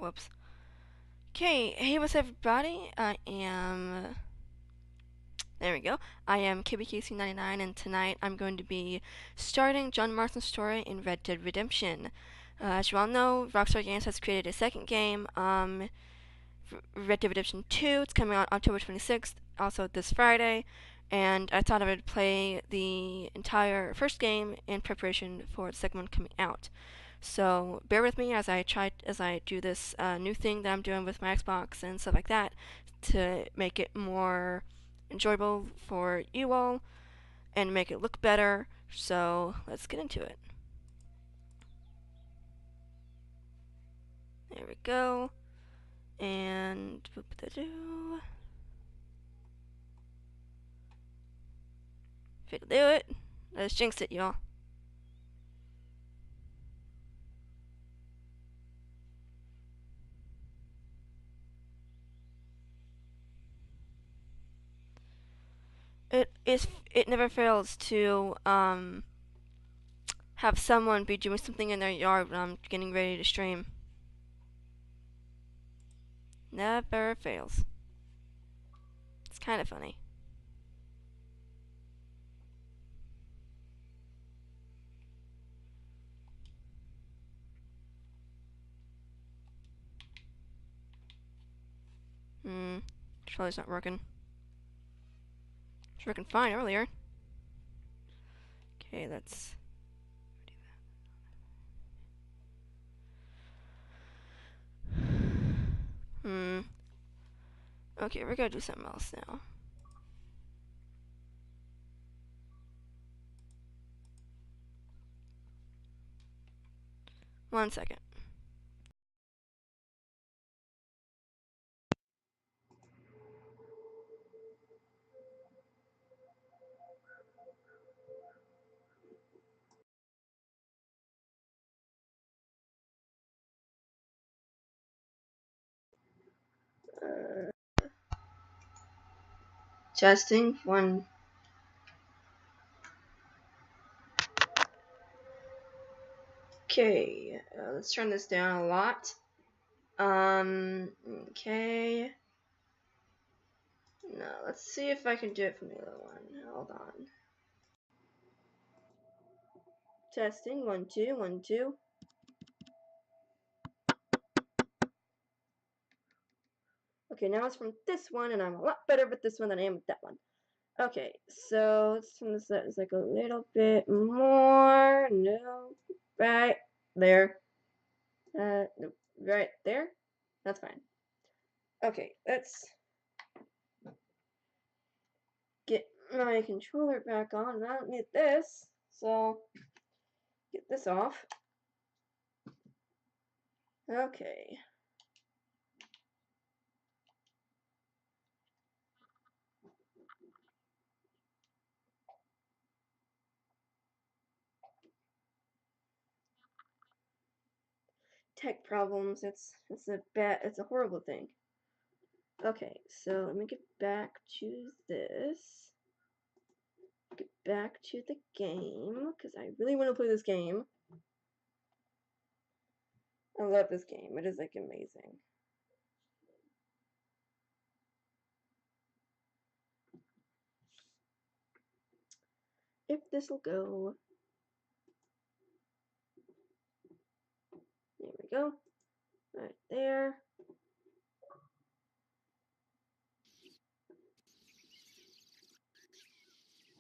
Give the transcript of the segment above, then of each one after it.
Whoops. Okay, hey, what's up, everybody? I am. There we go. I am KBKC99, and tonight I'm going to be starting John Marston's story in Red Dead Redemption. As you all know, Rockstar Games has created a second game, Red Dead Redemption 2. It's coming out October 26th, also this Friday, and I thought I would play the entire first game in preparation for the second one coming out. So bear with me as I do this new thing that I'm doing with my Xbox and stuff like that to make it more enjoyable for you all and make it look better. So let's get into it. There we go. And whoop-de-doo. If it'll do it, let's jinx it, y'all. It never fails to have someone be doing something in their yard when I'm getting ready to stream. Never fails. It's kind of funny. Controller's not working. It's working fine earlier. Okay, let's do that. Okay, we're gonna do something else now. One second. Testing one. Okay, let's turn this down a lot. Okay. No, let's see if I can do it from the other one. Hold on. Testing 1 2 1 2. Okay, now it's from this one, and I'm a lot better with this one than I am with that one. Okay, so let's turn this up. It's like a little bit more. No, right there. No, right there. That's fine. Okay, let's get my controller back on. I don't need this, so get this off. Okay. Tech problems. It's a horrible thing. Okay, so let me get back to this. Get back to the game because I really want to play this game. I love this game. It is like amazing. If this will go. There we go. Right there.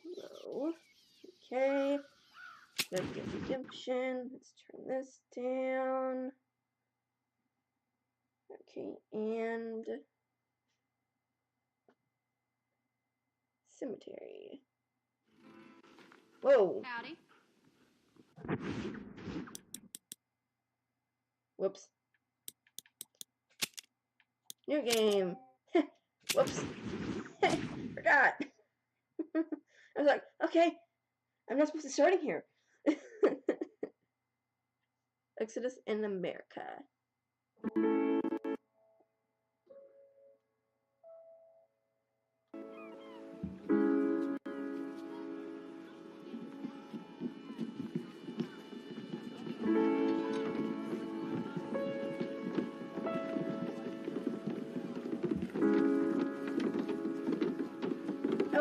Hello. Okay. Let's get redemption. Let's turn this down. Okay, and cemetery. Whoa. Howdy. Whoops. New game. Whoops. Forgot. I was like, okay, I'm not supposed to start in here. Exodus in America.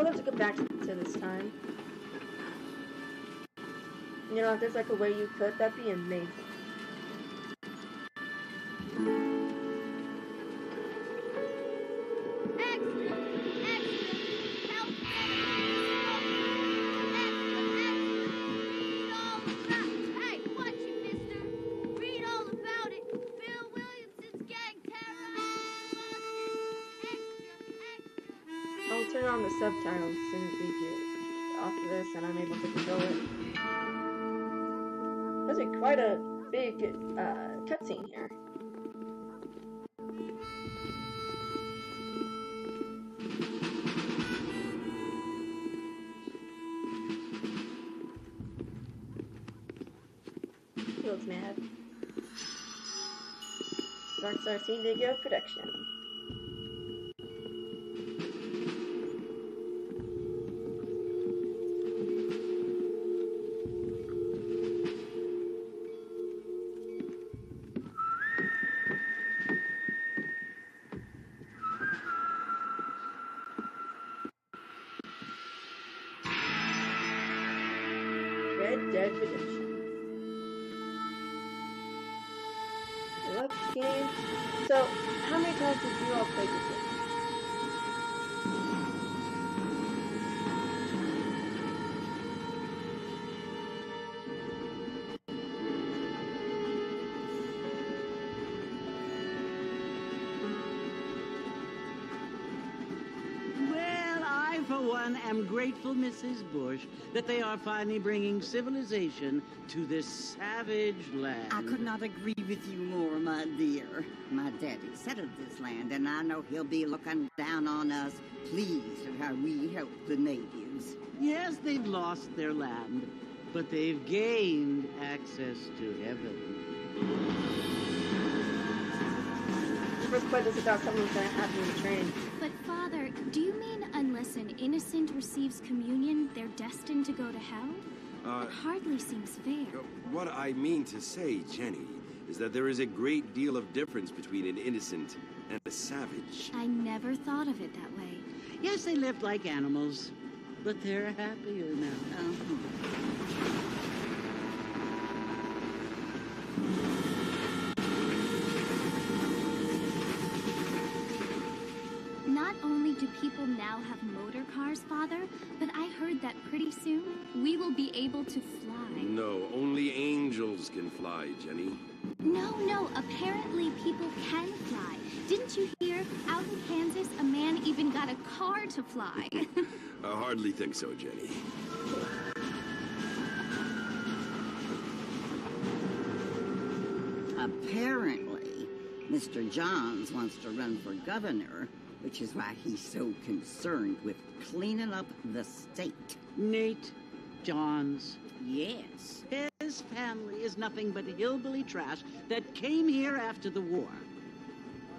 would love to go back to this time. You know, if there's like a way you could, that'd be amazing. I'll turn on the subtitles as soon as we get off of this and I'm able to control it. There's quite a big cutscene here. He looks mad. Rockstar San Diego production. Red Dead Redemption. Love this game. So, how many times did you all play this game? For one, am grateful, Mrs. Bush, that they are finally bringing civilization to this savage land. I could not agree with you more, my dear. My daddy settled this land, and I know he'll be looking down on us, pleased at how we help the natives. Yes, they've lost their land, but they've gained access to heaven. First play this without someone's gonna have me in the train. But Father, do you mean unless an innocent receives communion, they're destined to go to hell? It hardly seems fair. What I mean to say, Jenny, is that there is a great deal of difference between an innocent and a savage. I never thought of it that way. Yes, they lived like animals, but they're happier now. Not only do people now have motor cars, Father, but I heard that pretty soon we will be able to fly. No, only angels can fly, Jenny. No, apparently people can fly. Didn't you hear? Out in Kansas, a man even got a car to fly. I hardly think so, Jenny. Apparently, Mr. Johns wants to run for governor, which is why he's so concerned with cleaning up the state. Nate Johns. Yes. His family is nothing but hillbilly trash that came here after the war.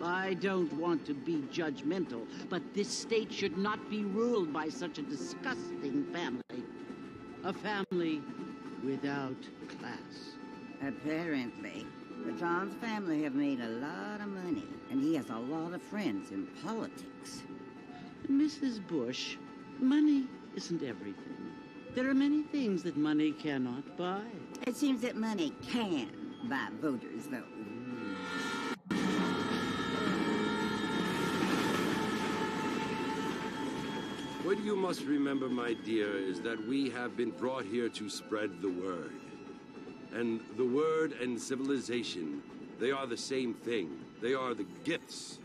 I don't want to be judgmental, but this state should not be ruled by such a disgusting family. A family without class. Apparently, the Johns family have made a lot of money, and he has a lot of friends in politics. Mrs. Bush, money isn't everything. There are many things that money cannot buy. It seems that money can buy voters, though. What you must remember, my dear, is that we have been brought here to spread the word. And the word and civilization, they are the same thing. They are the gifts.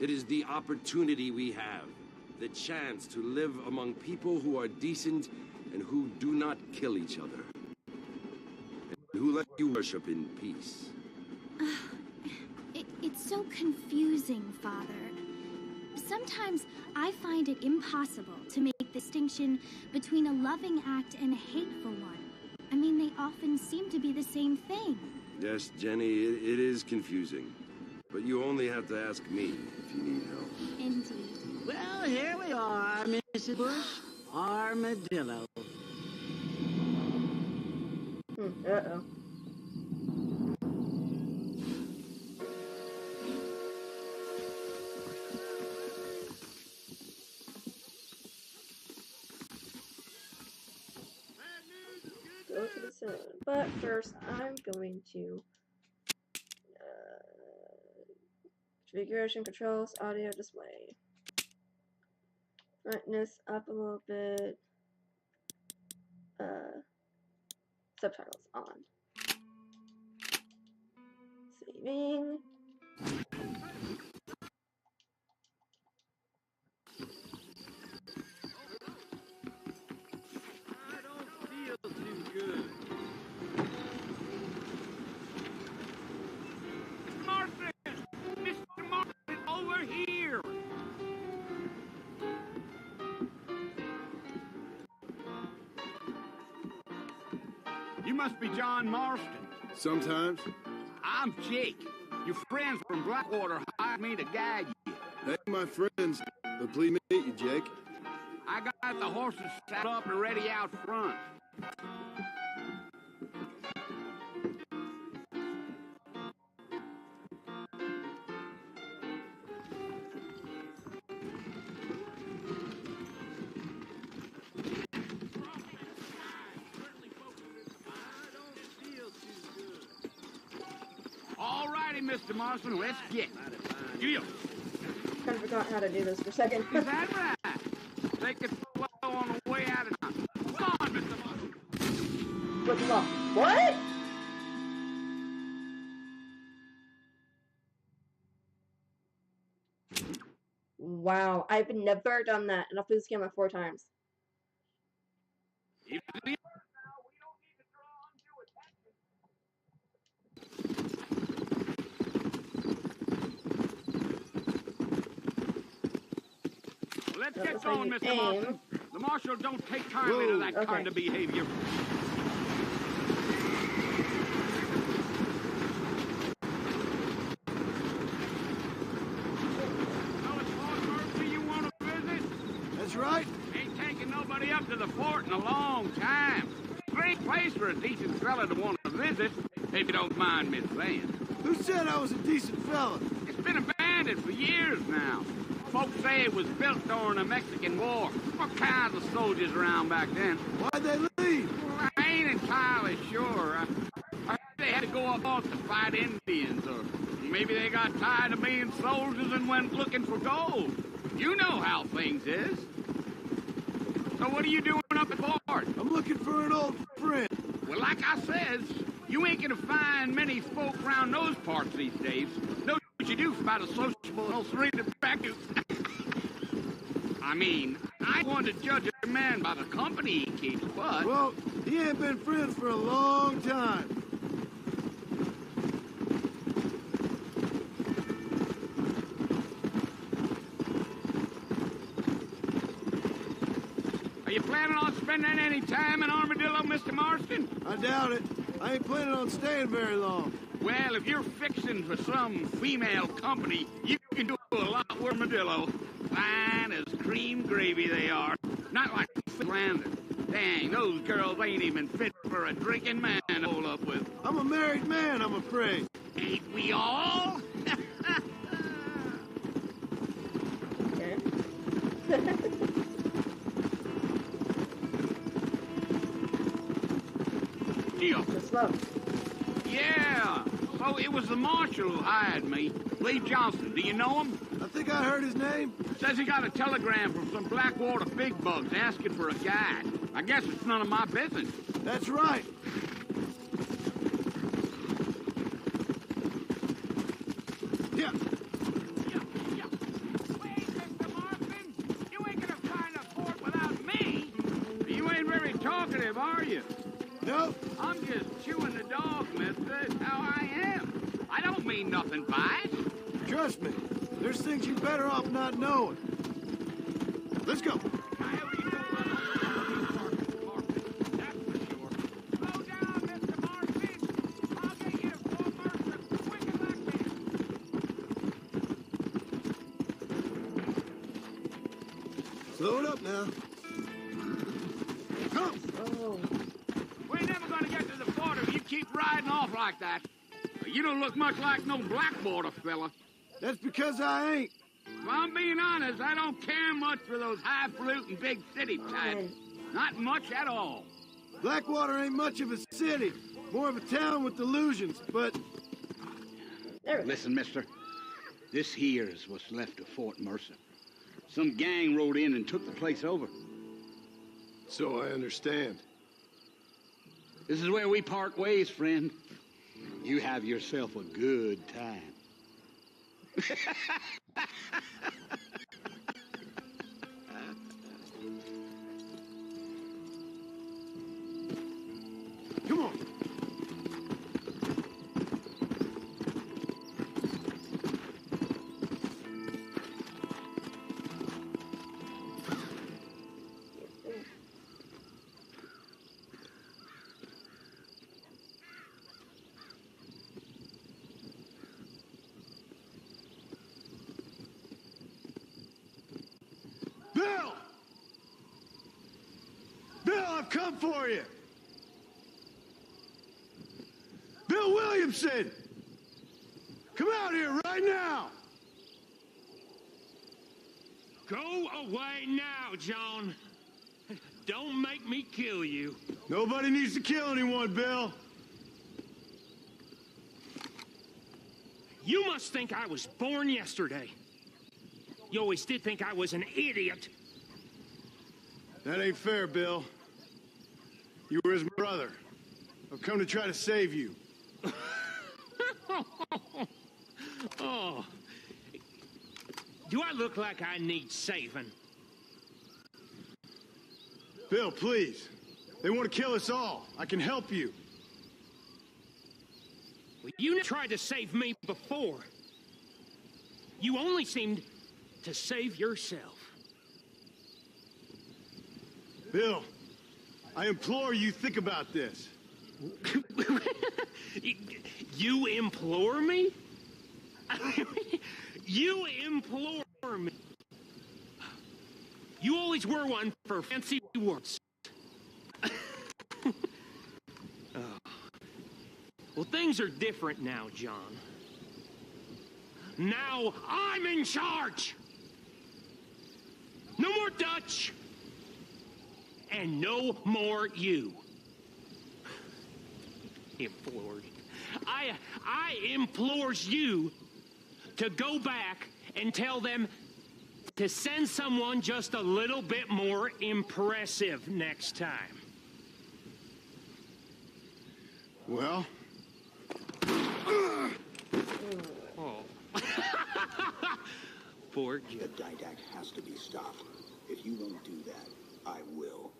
It is the opportunity we have, the chance to live among people who are decent and who do not kill each other, and who let you worship in peace. It's so confusing, Father. Sometimes I find it impossible to make the distinction between a loving act and a hateful one. I mean, they often seem to be the same thing. Yes, Jenny, it is confusing. But you only have to ask me if you need help. Indeed. Well, here we are, Mrs. Bush. Armadillo. Uh-oh. first, I'm going to configuration controls, audio display. Brightness up a little bit. Subtitles on. Saving. Mr. Martin, over here! You must be John Marston. Sometimes. I'm Jake. Your friends from Blackwater hired me to guide you. Hey, my friends. But please meet you, Jake. I got the horses set up and ready out front. All righty, Mr. Marston, let's get deal. Kind of forgot how to do this for a second. Is that right? Take it slow on the way out of town. Come on, Mr. Marston. What's wrong? What? Wow, I've never done that, and I'll play this game like 4 times. Let's That get was how going, you Mr. aim. Marston. The marshal don't take kindly to that kind of behavior. That's right. Ain't taking nobody up to the fort in a long time. Great place for a decent fella to want to visit, if you don't mind me saying. Who said I was a decent fella? It's been abandoned for years now. Folks say it was built during the Mexican War. What kinds of soldiers around back then? Why'd they leave? Well, I ain't entirely sure. I heard they had to go up north to fight Indians, or maybe they got tired of being soldiers and went looking for gold. You know how things is. So what are you doing up at Fort? I'm looking for an old friend. Well, like I says, you ain't gonna find many folk around those parts these days. Know what you do about a sociable, serene back you. I mean, I want to judge a man by the company he keeps, but... Well, he ain't been friends for a long time. Are you planning on spending any time in Armadillo, Mr. Marston? I doubt it. I ain't planning on staying very long. Well, if you're fixing for some female company, you can do a lot with Armadillo. Fine as cream gravy they are. Not like Landon. Dang, those girls ain't even fit for a drinking man to hold up with. I'm a married man, I'm afraid. Ain't we all? Okay. Deal. Too slow. Yeah. So it was the marshal who hired me. Lee Johnson. Do you know him? I think I heard his name. Says he got a telegram from some Blackwater big bugs asking for a guide. I guess it's none of my business. That's right. Yeah. Wait, Mr. Marston. You ain't gonna find a fort without me. You ain't very talkative, are you? Nope. I'm just chewing the dog, mister. That's how I am. I don't mean nothing by it. Trust me. There's things you're better off not knowing. Let's go. Slow it up now. Come. Oh. We're never gonna get to the fort if you keep riding off like that. You don't look much like no Blackwater fella. That's because I ain't. If I'm being honest, I don't care much for those highfalutin big city types. Not much at all. Blackwater ain't much of a city. More of a town with illusions, but... Listen, mister. This here is what's left of Fort Mercer. Some gang rode in and took the place over. So I understand. This is where we part ways, friend. You have yourself a good time. Come on. Bill! Bill, I've come for you! Bill Williamson! Come out here right now! Go away now, John. Don't make me kill you. Nobody needs to kill anyone, Bill. You must think I was born yesterday. You always did think I was an idiot. That ain't fair, Bill. You were his brother. I've come to try to save you. Oh. Do I look like I need saving? Bill, please. They want to kill us all. I can help you. Well, you tried to save me before. You only seemed to save yourself. Bill, I implore you, think about this. You implore me? You implore me. You always were one for fancy words. Oh. Well, things are different now, John. Now I'm in charge. No more Dutch. And no more you. Implored. I implores you to go back and tell them to send someone just a little bit more impressive next time. Well? Oh. Poor kid. The Didact has to be stopped. If you won't do that, I will.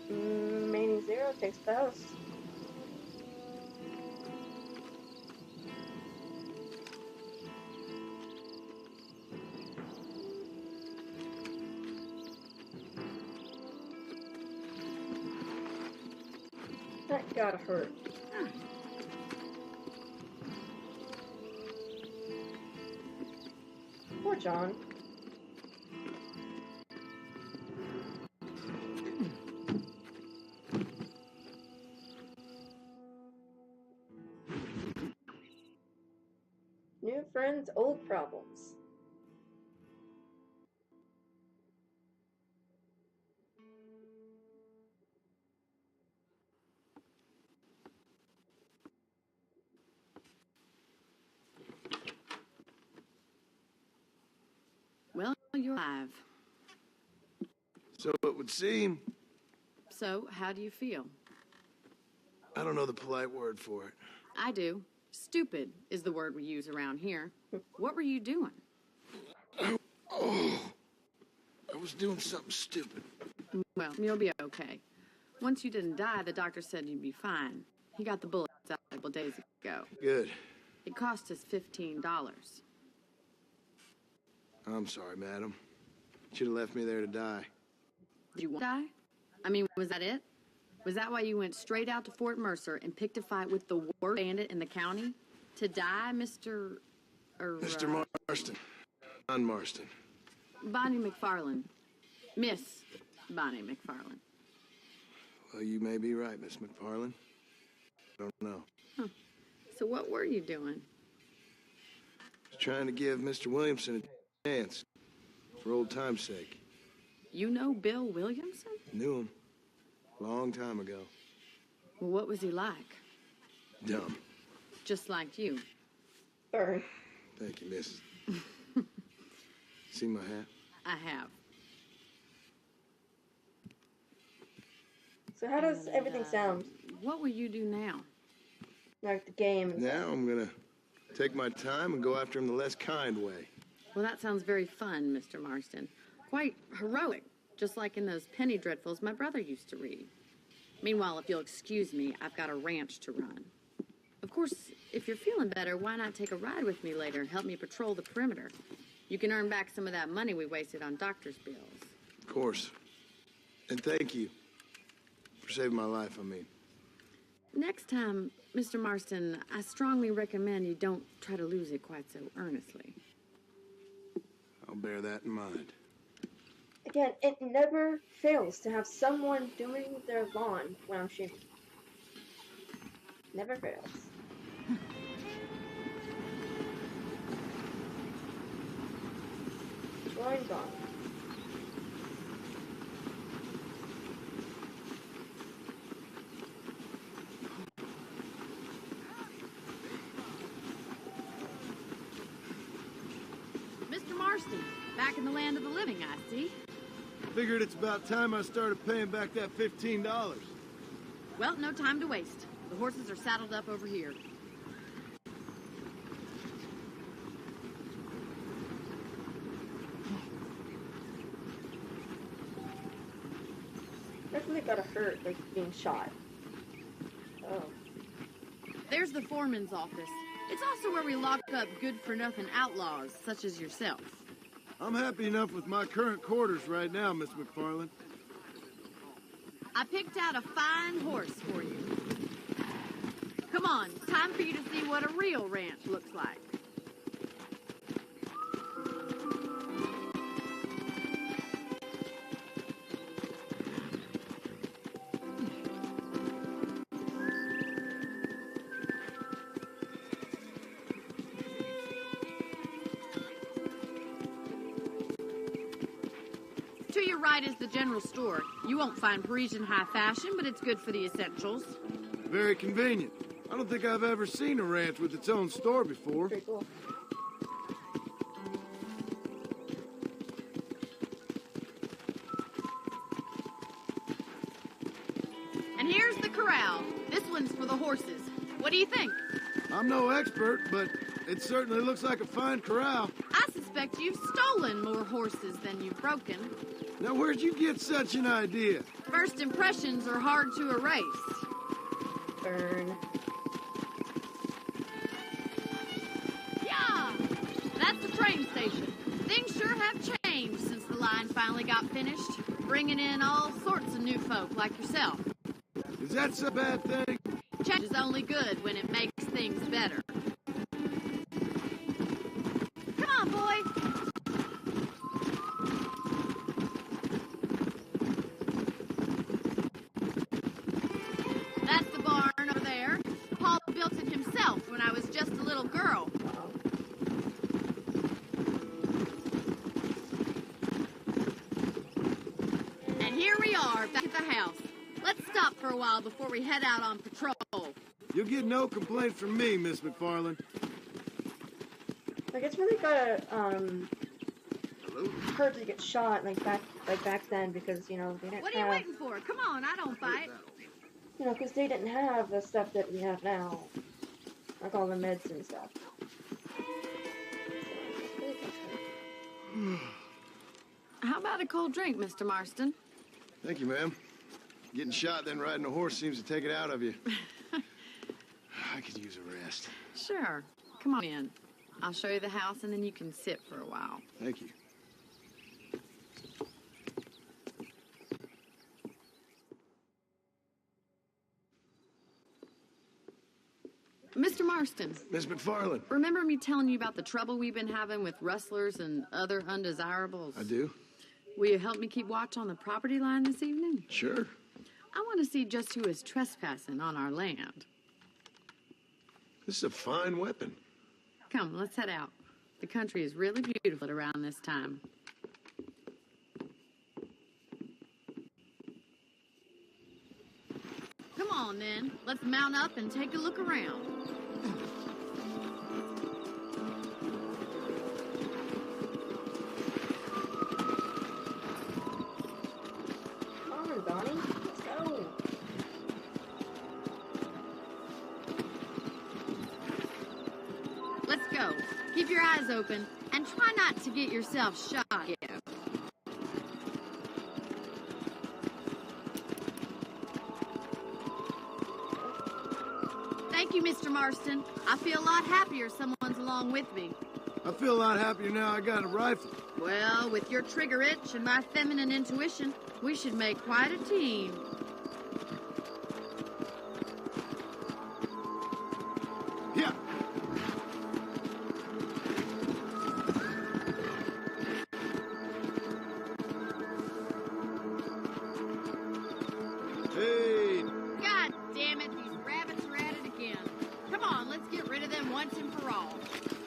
Remaining 0 takes the house. That gotta hurt. Poor John. New friends, old problems. Well, you're alive. So it would seem. So, how do you feel? I don't know the polite word for it. I do. Stupid is the word we use around here. What were you doing? I was doing something stupid. Well, you'll be okay. Once you didn't die, the doctor said you'd be fine. He got the bullets out a couple days ago. Good. It cost us $15. I'm sorry, madam. Should have left me there to die. Did you want to die? I mean, was that it? Was that why you went straight out to Fort Mercer and picked a fight with the worst bandit in the county? To die, Mr. Mr. Marston. John Marston. Bonnie McFarland. Miss Bonnie McFarland. Well, you may be right, Miss McFarland. I don't know. Huh. So what were you doing? trying to give Mr. Williamson a chance, for old time's sake. You know Bill Williamson? Knew him. Long time ago. Well, what was he like? Dumb. Just like you. Burn. Thank you, miss. See my hat? I have. So how does everything sound? What will you do now? Like the game? Now I'm gonna take my time and go after him the less kind way. Well, that sounds very fun, Mr. Marston. Quite heroic, just like in those penny dreadfuls my brother used to read. Meanwhile, if you'll excuse me, I've got a ranch to run. Of course, if you're feeling better, why not take a ride with me later and help me patrol the perimeter? You can earn back some of that money we wasted on doctor's bills. Of course. And thank you for saving my life, I mean. Next time, Mr. Marston, I strongly recommend you don't try to lose it quite so earnestly. I'll bear that in mind. Again, it never fails to have someone doing their lawn when I'm shooting. Never fails. Drawing gone. Mr. Marston, back in the land of the living, I see. Figured it's about time I started paying back that $15. Well, no time to waste. The horses are saddled up over here. Definitely got hurt, like being shot. Oh. There's the foreman's office. It's also where we lock up good-for-nothing outlaws, such as yourself. I'm happy enough with my current quarters right now, Miss McFarland. I picked out a fine horse for you. Come on, time for you to see what a real ranch looks like. To your right is the general store. You won't find Parisian high fashion, but it's good for the essentials. Very convenient. I don't think I've ever seen a ranch with its own store before. Pretty cool. And here's the corral. This one's for the horses. What do you think? I'm no expert, but it certainly looks like a fine corral. I suspect you've stolen more horses than you've broken. Now, where'd you get such an idea? First impressions are hard to erase. Burn. Yeah! That's the train station. Things sure have changed since the line finally got finished, bringing in all sorts of new folk like yourself. Is that such a bad thing? Change is only good when it makes things better. Come on, boy! That's the barn over there. Paul built it himself when I was just a little girl. And here we are, back at the house. Let's stop for a while before we head out on patrol. You'll get no complaint from me, Miss McFarland. Like, it's really gotta, hurt to get shot, like back then, because, you know, they didn't What are you have, waiting for? Come on, I don't fight. you know, because they didn't have the stuff that we have now. Like all the meds and stuff. How about a cold drink, Mr. Marston? Thank you, ma'am. Getting shot, then riding a horse seems to take it out of you. I could use a rest. Sure. Come on in. I'll show you the house, and then you can sit for a while. Thank you. Mr. Marston, Miss McFarland. remember me telling you about the trouble we've been having with rustlers and other undesirables? I do? Will you help me keep watch on the property line this evening? Sure. I want to see just who is trespassing on our land. This is a fine weapon. Come, let's head out. The country is really beautiful around this time. Come on, then. Let's mount up and take a look around. Come on, Donnie. Let's go. Let's go. Keep your eyes open and try not to get yourself shot. Thank you, Mr. Marston. I feel a lot happier someone's along with me. I feel a lot happier now I got a rifle. Well, with your trigger itch and my feminine intuition, we should make quite a team. Yeah. Hey. God damn it, these rabbits are at it again. Come on, let's get rid of them once and for all.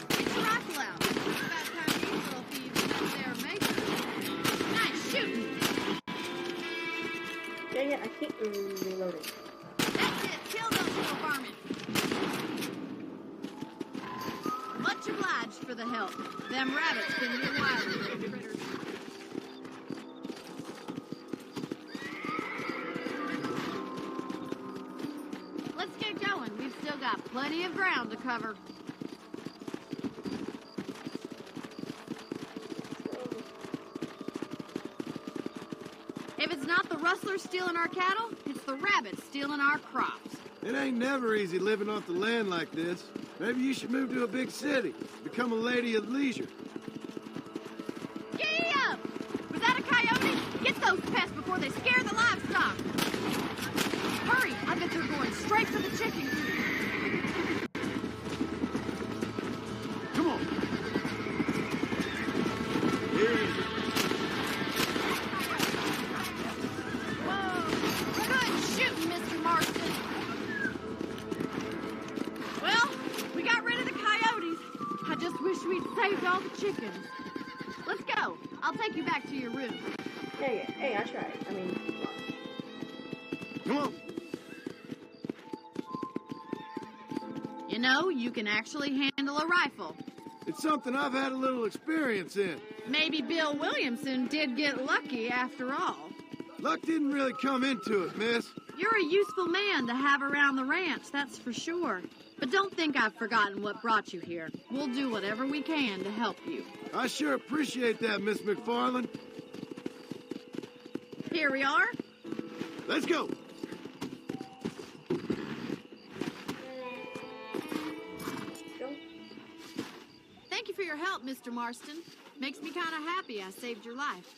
Get your rifle out. It's about time these little thieves got their makeup. Nice shooting. Yeah, I keep reloading. That's it. Kill those little varmints. Much obliged for the help. Them rabbits can get wild, little critters. Let's get going. We've still got plenty of ground to cover. If it's not the rustlers stealing our cattle, it's the rabbits stealing our crops. It ain't never easy living off the land like this. Maybe you should move to a big city. Become a lady of leisure. Giddy up! Was that a coyote? Get those pests before they scare the livestock. Hurry! I bet they're going straight for the chicken coop. Come on. Here it is. Whoa! Good shooting, Mr. Marston. Well, we got rid of the coyotes. I just wish we'd saved all the chickens. Let's go. I'll take you back to your room. Yeah. Hey, I tried. I mean, Come on. You know, you can actually handle a rifle. It's something I've had a little experience in. Maybe Bill Williamson did get lucky after all. Luck didn't really come into it, miss. You're a useful man to have around the ranch, that's for sure. But don't think I've forgotten what brought you here. We'll do whatever we can to help you. I sure appreciate that, Miss McFarland. Here we are. Let's go. go. Thank you for your help, Mr. Marston. Makes me kind of happy I saved your life.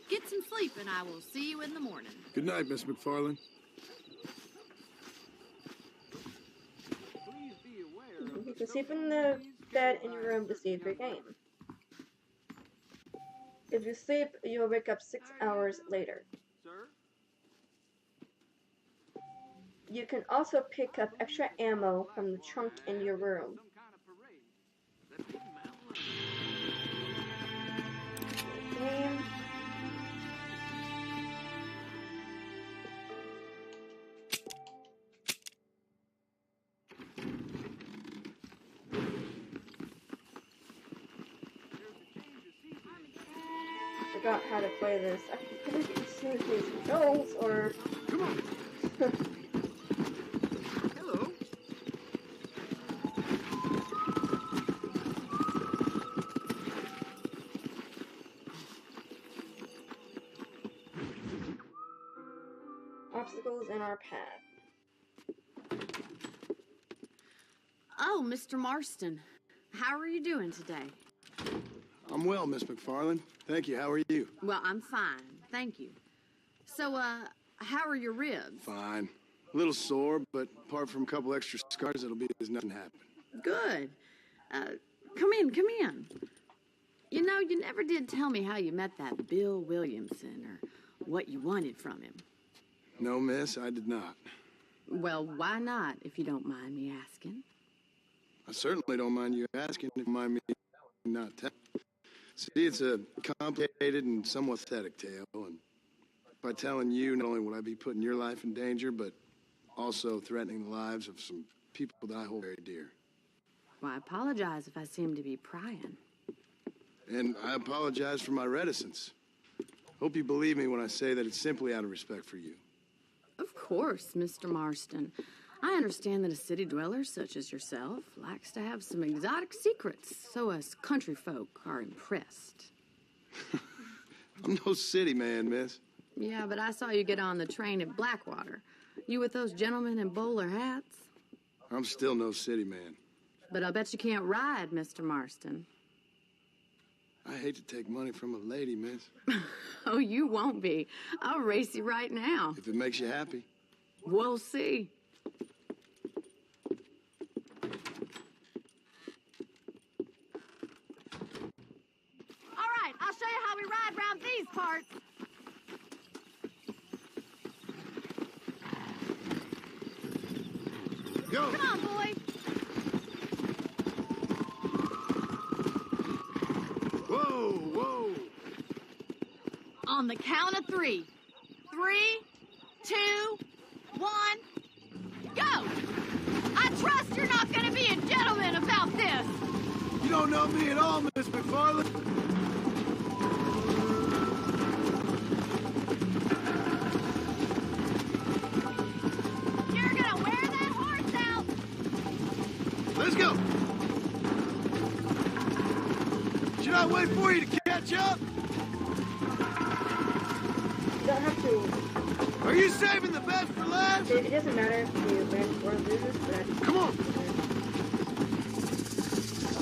Get some sleep and I will see you in the morning. Good night, Miss McFarland. You can sleep in the bed in your room to save your game. If you sleep, you'll wake up 6 hours later. You can also pick up extra ammo from the trunk in your room. Game. Forgot how to play this. I couldn't see these controls or. Come on. Hello. Obstacles in our path. Oh, Mr. Marston. How are you doing today? I'm well, Miss McFarland. Thank you. How are you? Well, I'm fine. Thank you. So, how are your ribs? Fine. A little sore, but apart from a couple extra scars, it'll be as nothing happened. Good. Come in. You know, you never did tell me how you met that Bill Williamson or what you wanted from him. No, miss, I did not. Well, why not, if you don't mind me asking? I certainly don't mind you asking if you mind me not tell. See, it's a complicated and somewhat pathetic tale, and by telling you, not only would I be putting your life in danger, but also threatening the lives of some people that I hold very dear. Well, I apologize if I seem to be prying. And I apologize for my reticence. Hope you believe me when I say that it's simply out of respect for you. Of course, Mr. Marston. I understand that a city dweller such as yourself likes to have some exotic secrets, so us country folk are impressed. I'm no city man, miss. Yeah, but I saw you get on the train at Blackwater. You with those gentlemen in bowler hats? I'm still no city man. But I bet you can't ride, Mr. Marston. I hate to take money from a lady, miss. Oh, you won't be. I'll race you right now. If it makes you happy. We'll see. All right, I'll show you how we ride around these parts. Go! Come on, boy. Whoa, whoa! On the count of 3. 3, 2, 1, go! I trust you're not gonna be a gentleman about this. You don't know me at all, Miss McFarland. You're gonna wear that horse out. Let's go! Should I wait for you to catch up? You don't have to. Are you saving the best for last? It doesn't matter if you win or lose, but Come on!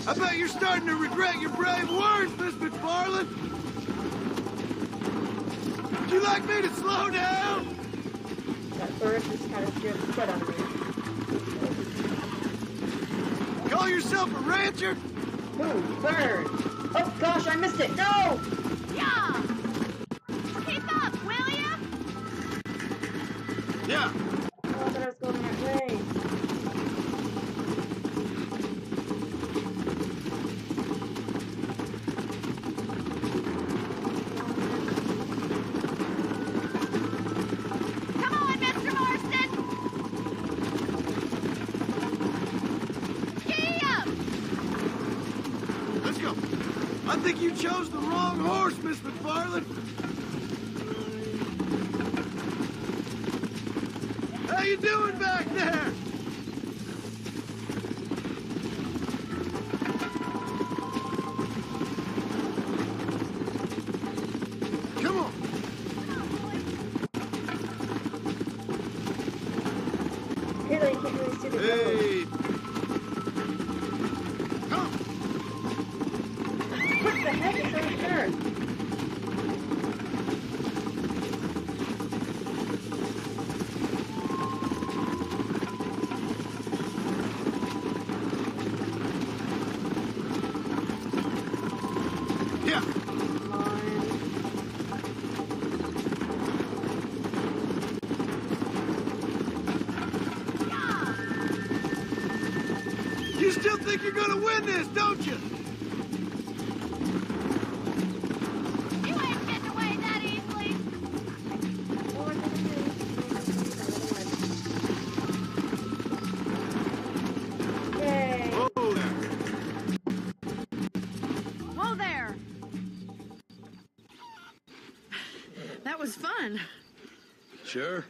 I bet you're starting to regret your brave words, Miss McFarland. Would you like me to slow down? that first is kind of just put on me. Call yourself a rancher? Ooh, bird. Oh gosh, I missed it. No! Yeah! Keep up, will ya? Yeah. Oh, I thought I was going the right way. Come on, Mr. Marston! Giddy up! Let's go. I think you chose the wrong horse, Miss McFarland. How you doing back there? Come on. Apparently you can't really see the road. Hey. Come. What the heck is over there? Yeah. Come on. You still think you're gonna win this, don't you? You ain't getting away that easily. Oh, I think I do. Yay. Whoa there. Whoa there! That was fun. Sure.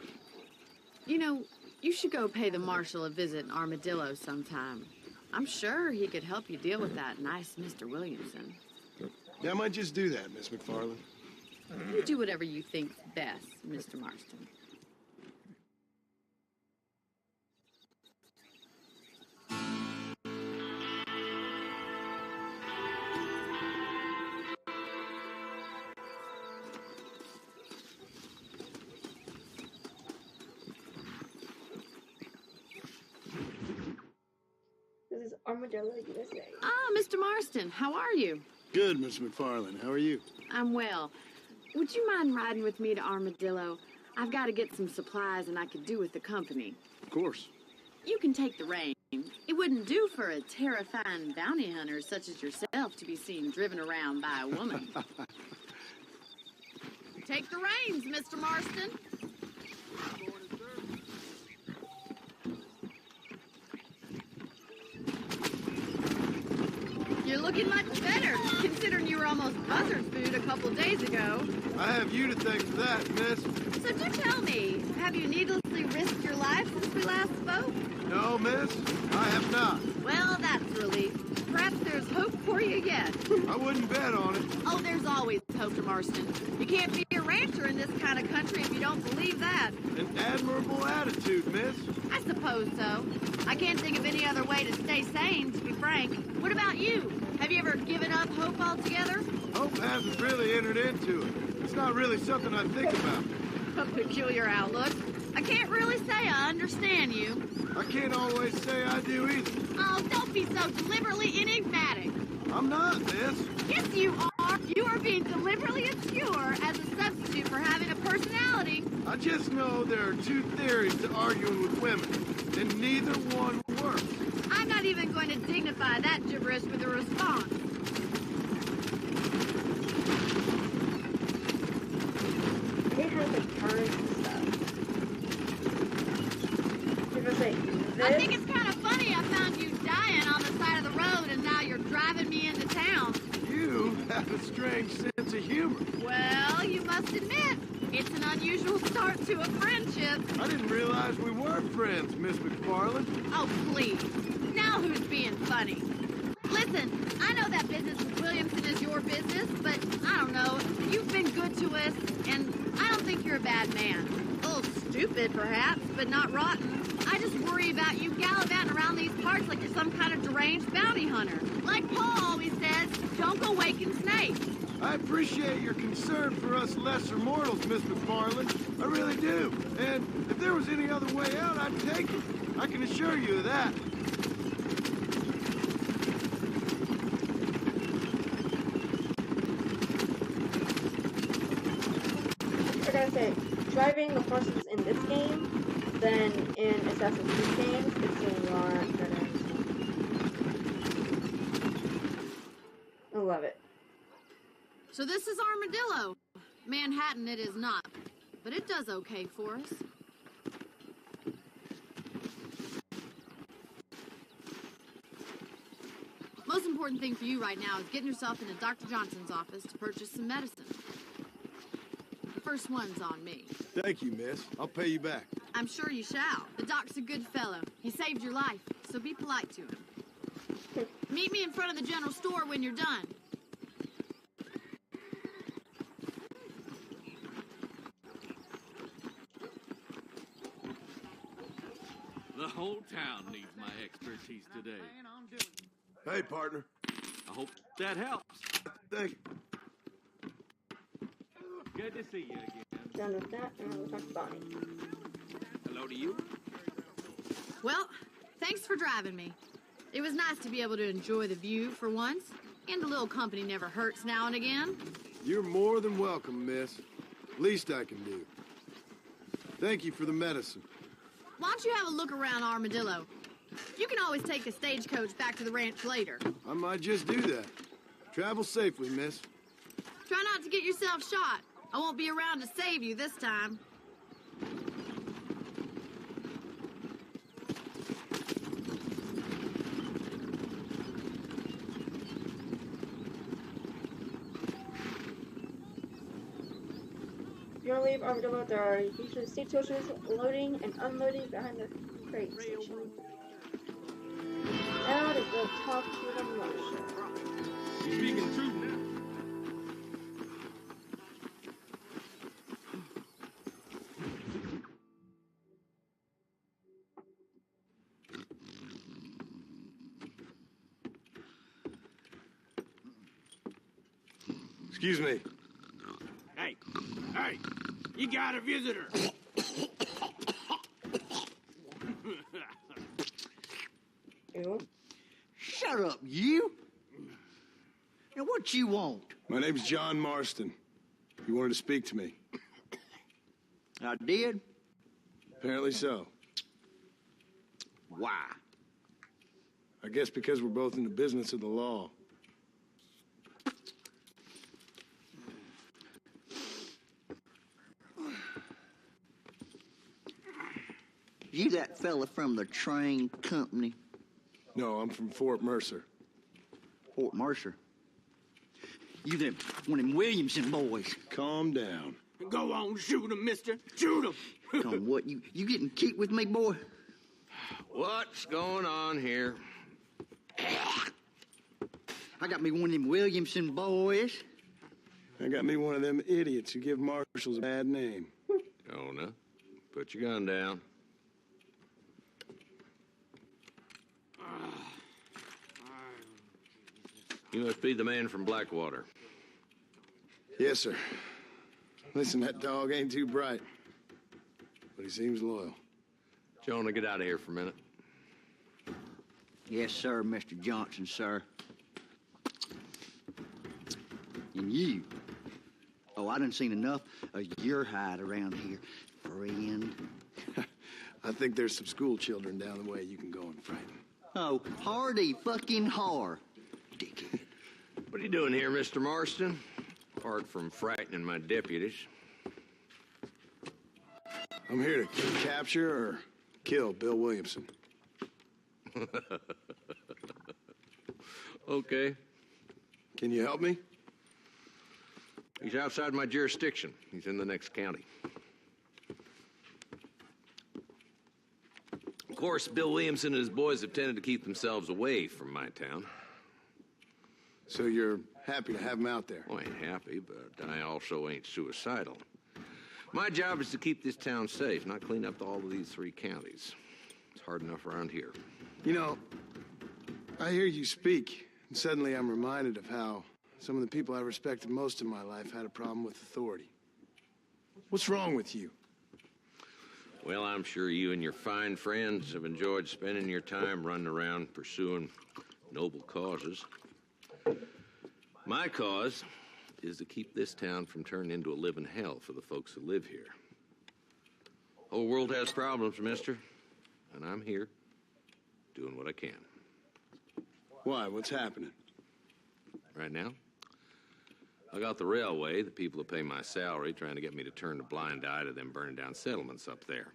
You know, you should go pay the marshal a visit in Armadillo sometime. I'm sure he could help you deal with that nice Mr. Williamson. Yeah, I might just do that, Miss McFarland. You do whatever you think's best, Mr. Marston. This is Armadillo USA. Ah, Mr. Marston, how are you? Good, Miss McFarland. How are you? I'm well. Would you mind riding with me to Armadillo? I've got to get some supplies and I could do with the company. Of course. You can take the reins. it wouldn't do for a terrifying bounty hunter such as yourself to be seen driven around by a woman. Take the reins, Mr. Marston. You're looking much better, considering you were almost buzzard food a couple days ago. I have you to thank for that, miss. So do tell me, have you needlessly risked your life since we last spoke? No, miss, I have not. Well, that's a relief. Perhaps there's hope for you yet. I wouldn't bet on it. Oh, there's always hope, Mr. Marston. You can't be a rancher in this kind of country if you don't believe that. An admirable attitude, miss. I suppose so. I can't think of any other way to stay sane, to be frank. What about you? Have you ever given up hope altogether? Hope hasn't really entered into it. It's not really something I think about. A peculiar outlook. I can't really say I understand you. I can't always say I do either. Oh, don't be so deliberately enigmatic. I'm not, miss. Yes, you are. You are being deliberately obscure as a substitute for having a personality. I just know there are two theories to arguing with women, and neither one works. I'm not even going to dignify that gibberish with a response. It has like turns and stuff. You're gonna say this? I think it's kind of funny I found you dying on the side of the road and now you're driving me into town. You have a strange sense of humor. Well, you must admit, it's an unusual start to a friendship. I didn't realize we were friends, Miss McFarland. Oh, please. Now who's being funny? Listen, I know that business with Williamson is your business, but I don't know. You've been good to us, and I don't think you're a bad man. A little stupid, perhaps, but not rotten. I just worry about you gallivanting around these parts like you're some kind of deranged bounty hunter. Like Paul always says, don't go waking snakes. I appreciate your concern for us lesser mortals, Miss McFarland. I really do. And if there was any other way out, I'd take it. I can assure you of that. I gotta say, driving the horses in this game than in Assassin's Creed games, it's a lot better. I love it. So this is Armadillo. Manhattan it is not, but it does okay for us. Most important thing for you right now is getting yourself into Dr. Johnson's office to purchase some medicine. The first one's on me. Thank you, miss. I'll pay you back. I'm sure you shall. The doc's a good fellow. He saved your life, so be polite to him. Meet me in front of the general store when you're done. The whole town needs my expertise today. Hey, partner. I hope that helps. Thank you. Good to see you again. Done with that, and we'll talk to Bonnie. Hello to you. Well, thanks for driving me. It was nice to be able to enjoy the view for once, and a little company never hurts now and again. You're more than welcome, miss. Least I can do. Thank you for the medicine. Why don't you have a look around Armadillo? You can always take a stagecoach back to the ranch later. I might just do that. Travel safely, miss. Try not to get yourself shot. I won't be around to save you this time. If you want to leave Armadillo, there are usually stagecoaches loading and unloading behind the freight station. Now to go talk to the marshal. You're speaking truth now. Excuse me. Hey, you got a visitor. Ew. Shut up, you. Now, what you want? My name's John Marston. You wanted to speak to me. I did? Apparently so. Why? I guess because we're both in the business of the law. You that fella from the train company? No, I'm from Fort Mercer. Fort Mercer? You them one of them Williamson boys? Calm down. Go on, shoot him, mister. Shoot him. Come, what, you getting kicked with me, boy? What's going on here? I got me one of them Williamson boys. I got me one of them idiots who give marshals a bad name. Jonah, put your gun down. You must be the man from Blackwater. Yes, sir. Listen, that dog ain't too bright, but he seems loyal. Jonah, get out of here for a minute. Yes, sir, Mr. Johnson, sir. And you. Oh, I done seen enough of your hide around here, friend. I think there's some school children down the way you can go and frighten. Oh, hardy fucking har. Dickhead. What are you doing here, Mr. Marston? Apart from frightening my deputies. I'm here to capture or kill Bill Williamson. Okay. Can you help me? He's outside my jurisdiction. He's in the next county. Of course, Bill Williamson and his boys have tended to keep themselves away from my town. So you're happy to have him out there? Well, I ain't happy, but I also ain't suicidal. My job is to keep this town safe, not clean up all of these 3 counties. It's hard enough around here. You know, I hear you speak, and suddenly I'm reminded of how some of the people I respected most in my life had a problem with authority. What's wrong with you? Well, I'm sure you and your fine friends have enjoyed spending your time running around pursuing noble causes. My cause is to keep this town from turning into a living hell for the folks who live here. Whole world has problems, mister, and I'm here doing what I can. Why? What's happening? Right now, I got the railway, the people who pay my salary, trying to get me to turn a blind eye to them burning down settlements up there.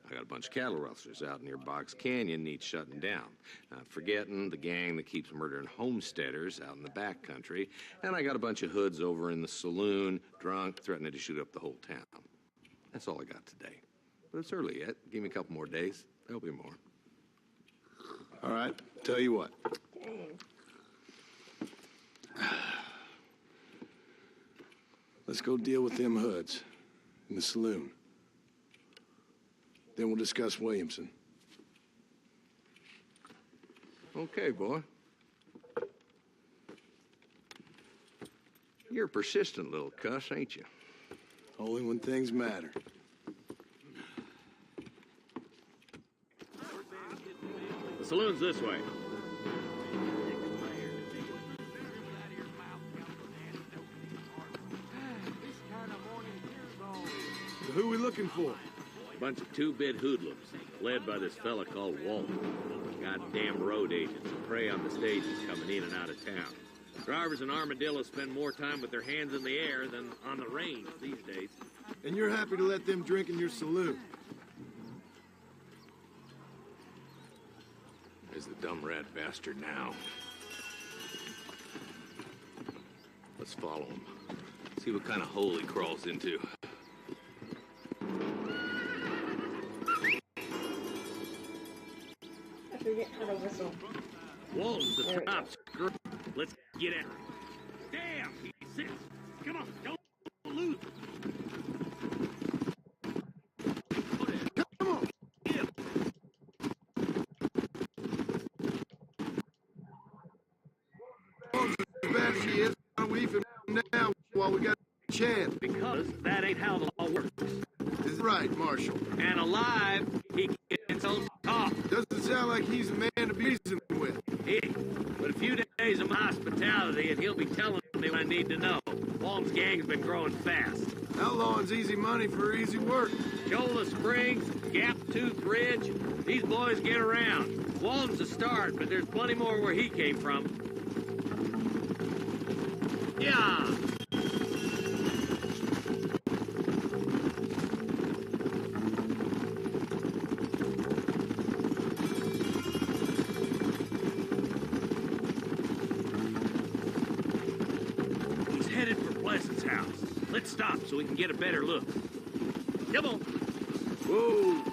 I got a bunch of cattle rustlers out near Box Canyon needs shutting down. Not forgetting the gang that keeps murdering homesteaders out in the back country. And I got a bunch of hoods over in the saloon, drunk, threatening to shoot up the whole town. That's all I got today. But it's early yet. Give me a couple more days. There'll be more. All right, tell you what. Let's go deal with them hoods in the saloon. Then we'll discuss Williamson. Okay, boy. You're a persistent little cuss, ain't you? Only when things matter. The saloon's this way. Who are we looking for? A bunch of 2-bit hoodlums, led by this fella called Walton. Goddamn road agents who prey on the stages coming in and out of town. Drivers in Armadillo spend more time with their hands in the air than on the range these days. And you're happy to let them drink in your saloon? There's the dumb rat bastard now. Let's follow him. See what kind of hole he crawls into. I forget how to whistle. Whoa, There the we cops. Let's get at her. Damn, he sits. Come on, don't lose. Come on! As bad as she is, why don't we even now while we got a chance? Because that ain't how the law works. Is right, Marshal. And alive, he gets on top. Doesn't sound like he's a man to be reasoned with. But a few days of my hospitality, and he'll be telling me what I need to know. Walton's gang's been growing fast. Outlawing's easy money for easy work. Shola Springs, Gap Tooth Ridge, these boys get around. Walton's a start, but there's plenty more where he came from. Yeah! He's headed for Pleasant's house. Let's stop so we can get a better look. Come on. Whoa!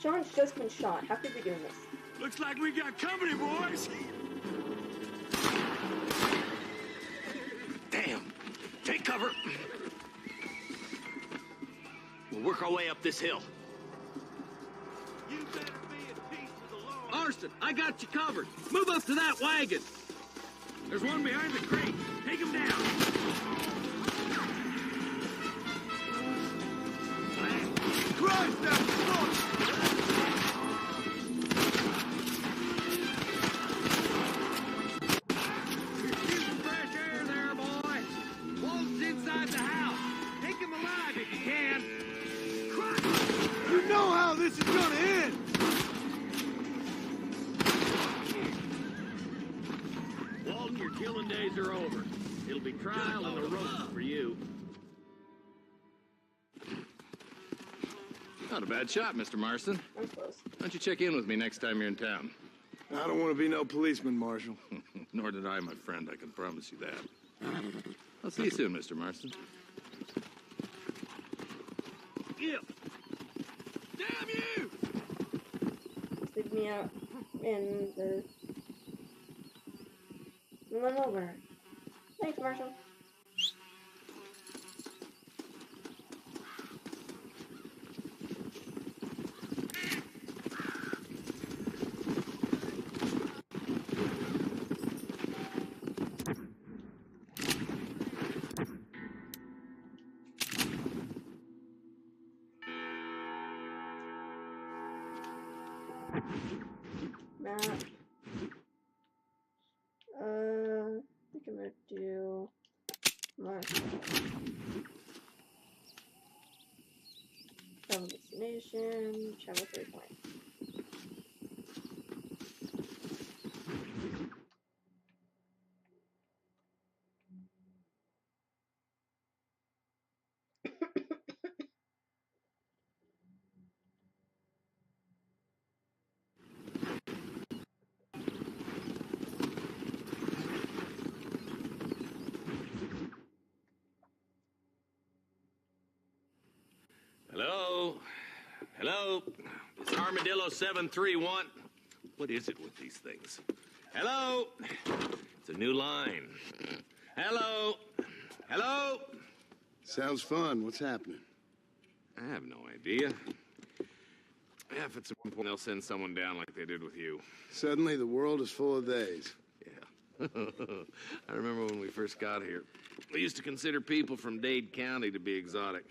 John's just been shot. How could we be doing this? Looks like we got company, boys. Damn. Take cover. We'll work our way up this hill. You better be at peace with the law. Marston, I got you covered. Move up to that wagon. There's one behind the crate. Take him down. Christ, that's fresh air there, boy. Walton's inside the house. Take him alive if you can. You know how this is gonna end! Walton, your killing days are over. It'll be trial and the rope for you. Not a bad shot, Mr. Marston. I'm close. Why don't you check in with me next time you're in town? I don't want to be no policeman, Marshal. Nor did I, my friend. I can promise you that. I'll see you soon, Mr. Marston. Yeah. Damn you! Stick me out in the... Run over. Thanks, Marshall. Map. I think I'm gonna do Marshall. Travel destination, travel 3 points. Hello? Hello? It's Armadillo 731. What is it with these things? Hello? It's a new line. Hello? Hello? Sounds fun. What's happening? I have no idea. Yeah, if it's important, they'll send someone down like they did with you. Suddenly, the world is full of theys. Yeah. I remember when we first got here. We used to consider people from Dade County to be exotic.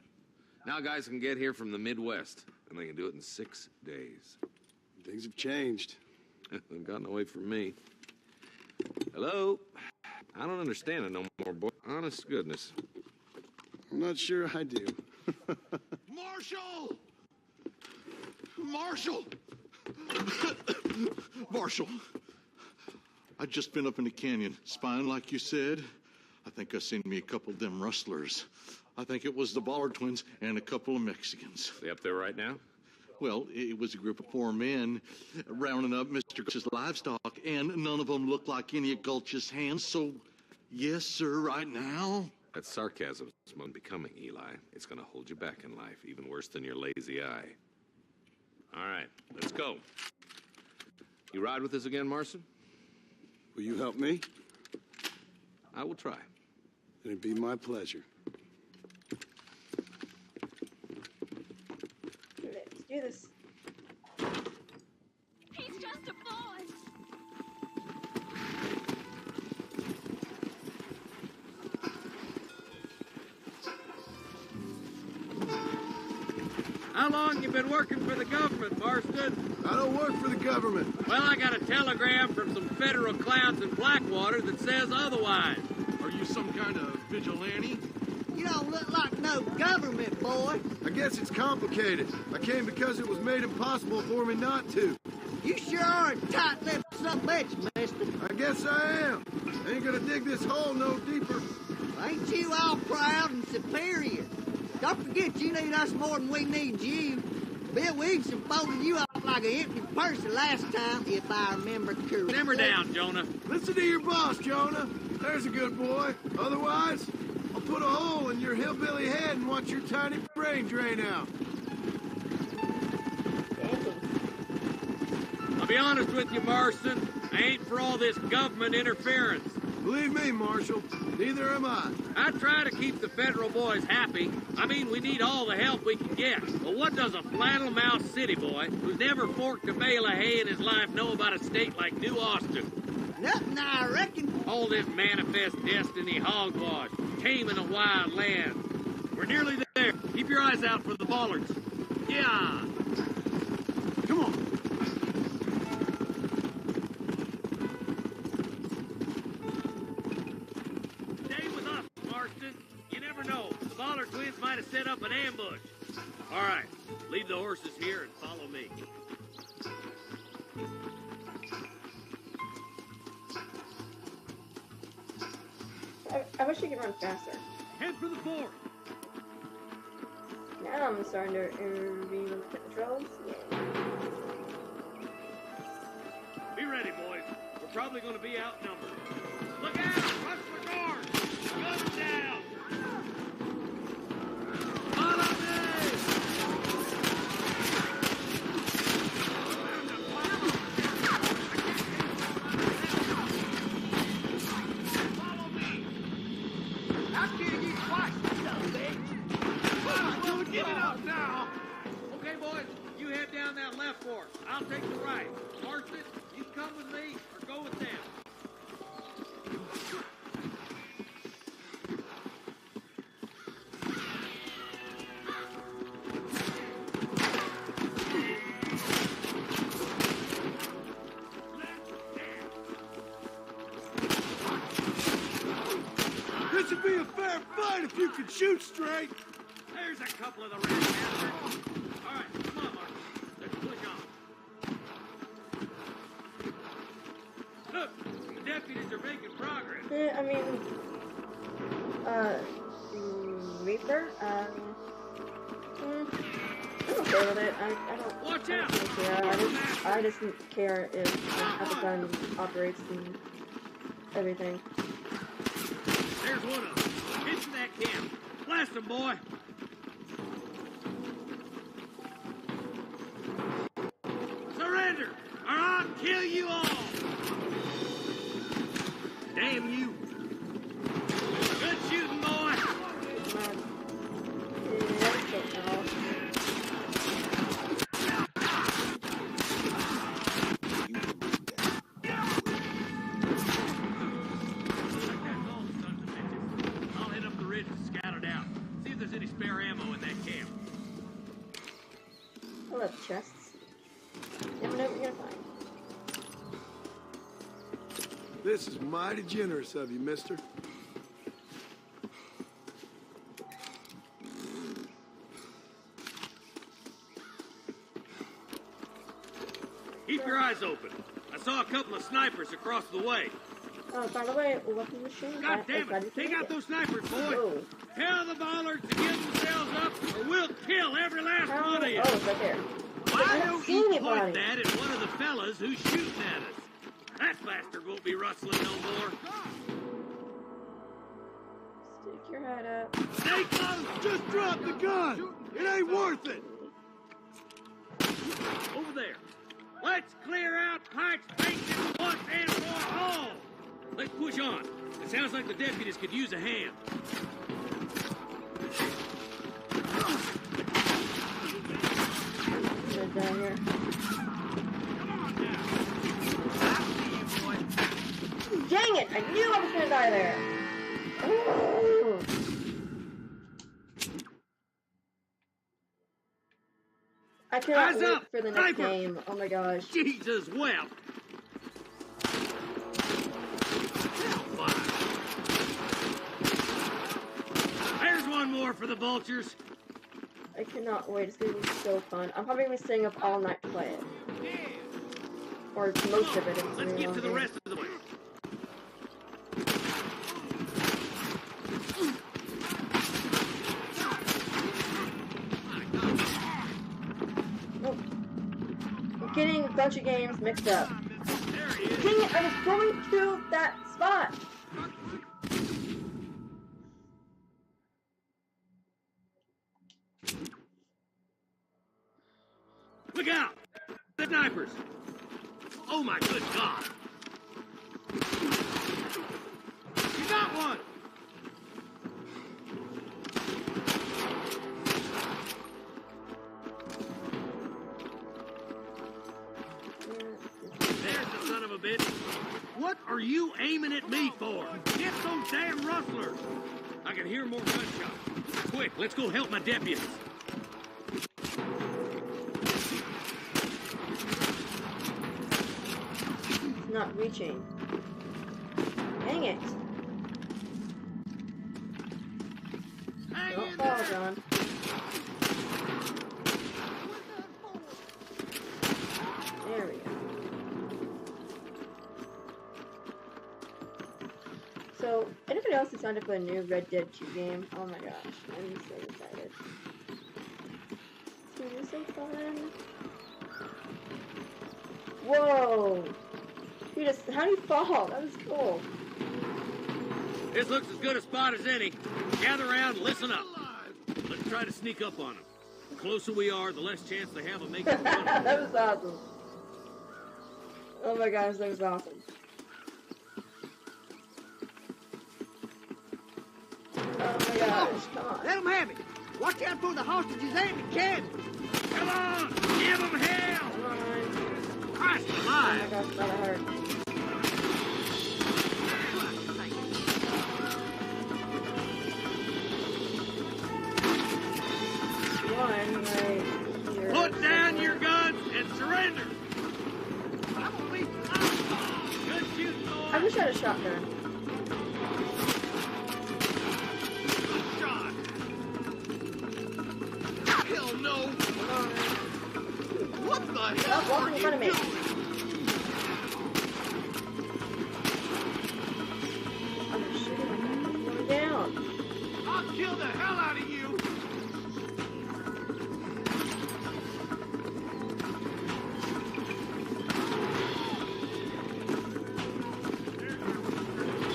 Now guys can get here from the Midwest, and they can do it in 6 days. Things have changed. They've gotten away from me. Hello? I don't understand it no more, boy. Honest to goodness. I'm not sure I do. Marshall! Marshall! Marshall! I just been up in the canyon, spying like you said. I think I seen me a couple of them rustlers. I think it was the Ballard twins and a couple of Mexicans. They up there right now? Well, it was a group of 4 men rounding up Mr. Gulch's livestock, and none of them looked like any of Gulch's hands, so yes, sir, right now. That sarcasm is unbecoming, Eli. It's gonna hold you back in life, even worse than your lazy eye. All right, let's go. You ride with us again, Marston? Will you help me? I will try. It'd be my pleasure. Let's do this. He's just a boy. How long you been working for the government, Marston? I don't work for the government. Well, I got a telegram from some federal clowns in Blackwater that says otherwise. Are you some kind of vigilante? You don't look like no government boy. I guess it's complicated. I came because it was made impossible for me not to. You sure are a tight-lipped son-of-a-bitch, mister. I guess I am. I ain't gonna dig this hole no deeper. Ain't you all proud and superior? Don't forget you need us more than we need you. Bill Williamson folded you up like an empty purse the last time, if I remember correctly. Simmer down, Jonah. Listen to your boss, Jonah. There's a good boy. Otherwise, I'll put a hole in your hillbilly head and watch your tiny brain drain out. I'll be honest with you, Marston. I ain't for all this government interference. Believe me, Marshal, neither am I. I try to keep the federal boys happy. I mean, we need all the help we can get. But what does a flannel-mouthed city boy who's never forked a bale of hay in his life know about a state like New Austin? Nothing, I reckon. All this manifest destiny hogwash, taming a wild land. We're nearly there. Keep your eyes out for the bollards. Yeah. Come on. Stay with us, Marston. You never know. The Bollard twins might have set up an ambush. All right. Leave the horses here and follow me. I wish you could run faster. Head for the fort. Now I'm starting to be the controls. Yeah. Be ready, boys. We're probably going to be outnumbered. Look out! Rush for guard! Guns down! Follow me! Follow me! I'll kill you twice, you dumb bitch. Give it up now! Okay, boys, you head down that left fork. I'll take the right. Marston, you come with me or go with them. This would be a fair fight if you could shoot straight. There's a couple of the red bastards. All right, come on, Mark. Let's push on. Look, the deputies are making progress. Yeah, I mean, Reaper, I'm okay with it. I don't. Watch I out! don't care. I just don't care if how the gun operates and everything. There's one of them. Into that camp. Blast them, boy. Surrender, or I'll kill you all. Damn you. Good shooting, boy. I'll head up the ridge and scout it out. See if there's any spare ammo in that camp. I love chests. Never know what you're gonna find. This is mighty generous of you, mister. Keep your eyes open. I saw a couple of snipers across the way. Oh, by the way, weapon machine. God damn it! Take out those snipers, boy! Oh. Tell the bollards to give themselves up, or we'll kill every last one of you! Oh, it's right there. Why I don't see you anybody. point that at one of the fellas who's shooting at us? That bastard won't be rustling no more. Stick your head up. Stay close! Just drop the gun. It ain't worth it. Over there. Let's clear out Pike's Station once and for all! Let's push on. It sounds like the deputies could use a hand. Right down here. Dang it! I knew I was gonna die there. Ooh. I cannot Eyes wait up! for the next Sniper! game. Oh my gosh. Jesus wept! There's one more for the vultures. I cannot wait. It's gonna be so fun. I'm probably gonna be staying up all night to play it. Or most of it. If it's Let's really get long to the game. rest of the way. Oh. I'm getting a bunch of games mixed up. Dang it, I was going to that spot! Look out! The snipers! Oh my good God! You got one! There's the son of a bitch! What are you aiming at me for? Get those damn rustlers! I can hear more gunshots. Quick, let's go help my deputies. It's not reaching. Dang it. Don't fall, John. There we go. So, anybody else who signed up for a new Red Dead 2 game? Oh my gosh, I'm so excited. It's gonna be so fun. Whoa! You just, how do you fall? That was cool. This looks as good a spot as any. Gather around and listen up. Let's try to sneak up on them. The closer we are, the less chance they have of making a run. That was awesome. Oh my gosh, that was awesome. Oh my gosh, come on. Let them have it. Watch out for the hostages and the cabin. Come on! Give them hell! Come on. Christ Oh alive! my gosh, that hurt. One right here. Put down your guns and surrender! Good shooting, boy! I wish I had a shotgun. Hell no! What the hell Stop walking in front of me. I'm shooting like I'm down. I'll kill the hell out of you!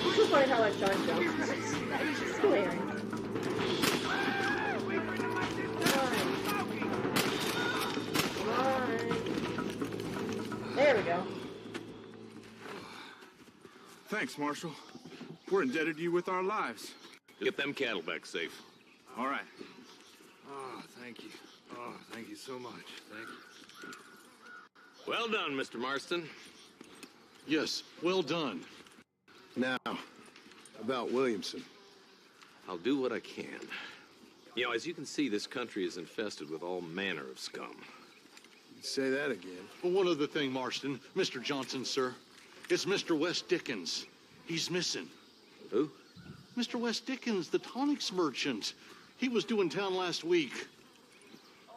This is funny how like John jumps. It's hilarious. Come on. There we go. Thanks, Marshal. We're indebted to you with our lives. Get them cattle back safe. All right. Oh, thank you. Oh, thank you so much. Thank you. Well done, Mr. Marston. Yes, well done. Now, about Williamson. I'll do what I can. You know, as you can see, this country is infested with all manner of scum. Say that again. Well, one other thing, Marston. Mr. Johnson, sir. It's Mr. Wes Dickens. He's missing. Who? Mr. Wes Dickens, the tonics merchant. He was due in town last week.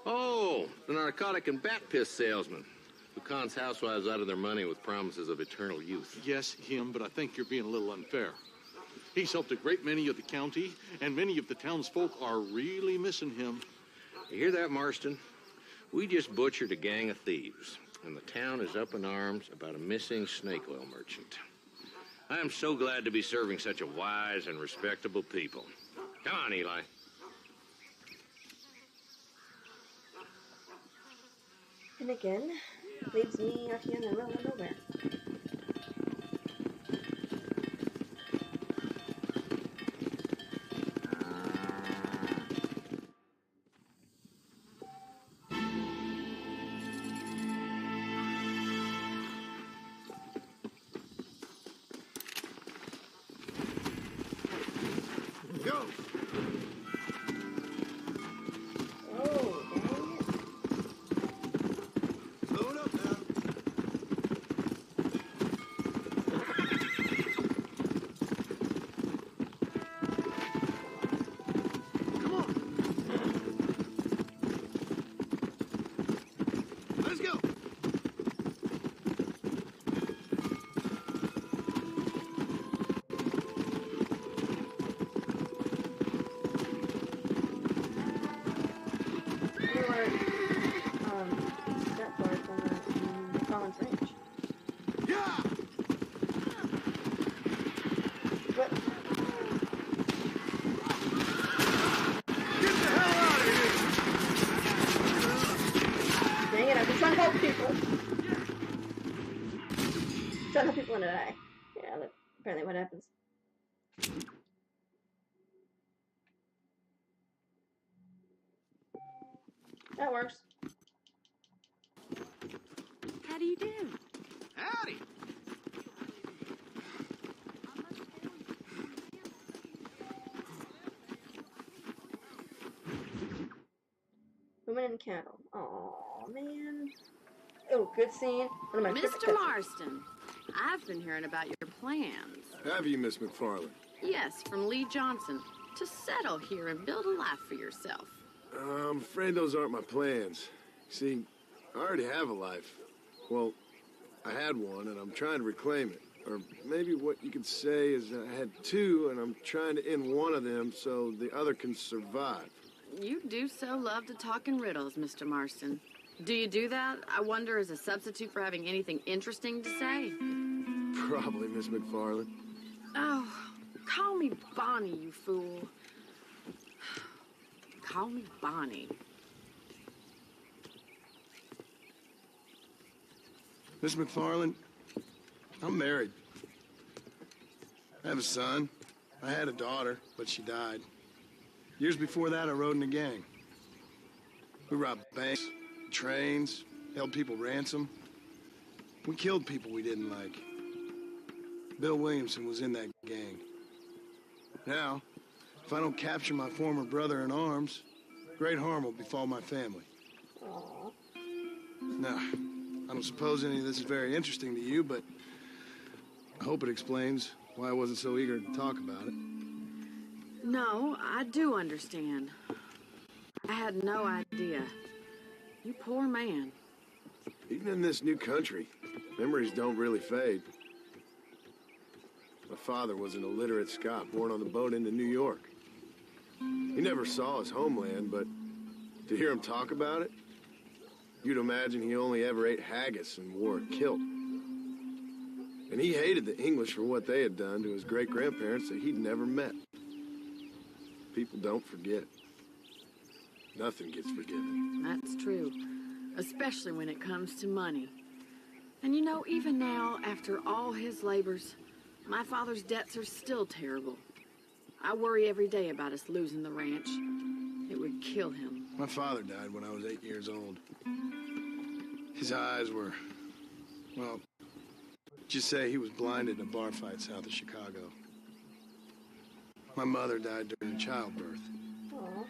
Oh, the narcotic and bat piss salesman who cons housewives out of their money with promises of eternal youth. Yes, him, but I think you're being a little unfair. He's helped a great many of the county, and many of the townsfolk are really missing him. You hear that, Marston? We just butchered a gang of thieves, and the town is up in arms about a missing snake oil merchant. I am so glad to be serving such a wise and respectable people. Come on, Eli. And again, leaves me out here in the middle of nowhere. Go. Oh, dang it. Slow it up now. Farland's ranch. Yeah! What? Get the hell out of here! Dang it, I've been trying to help people. Trying to help people and die. Yeah, that's apparently what happens. That works. How do you do? Howdy. Women and cattle. Aw, man. Oh, good scene. One of my favorite Mr. cutscenes. Marston, I've been hearing about your plans. Have you, Miss McFarland? Yes, from Lee Johnson. To settle here and build a life for yourself. I'm afraid those aren't my plans. See, I already have a life. Well, I had one, and I'm trying to reclaim it. Or maybe what you could say is I had two, and I'm trying to end one of them so the other can survive. You do so love to talk in riddles, Mr. Marston. Do you do that, I wonder, as a substitute for having anything interesting to say? Probably, Miss McFarland. Oh, call me Bonnie, you fool. Call me Bonnie. Miss McFarland, I'm married. I have a son. I had a daughter, but she died. Years before that, I rode in a gang. We robbed banks, trains, held people ransom. We killed people we didn't like. Bill Williamson was in that gang. Now, if I don't capture my former brother in arms, great harm will befall my family. Aww. Now, I don't suppose any of this is very interesting to you, but I hope it explains why I wasn't so eager to talk about it. No, I do understand. I had no idea. You poor man. Even in this new country, memories don't really fade. My father was an illiterate Scot born on the boat into New York. He never saw his homeland, but to hear him talk about it, you'd imagine he only ever ate haggis and wore a kilt. And he hated the English for what they had done to his great-grandparents that he'd never met. People don't forget. Nothing gets forgiven. That's true. Especially when it comes to money. And you know, even now, after all his labors, my father's debts are still terrible. I worry every day about us losing the ranch. It would kill him. My father died when I was 8 years old. His eyes were, well, just say he was blinded in a bar fight south of Chicago. My mother died during childbirth. Aww.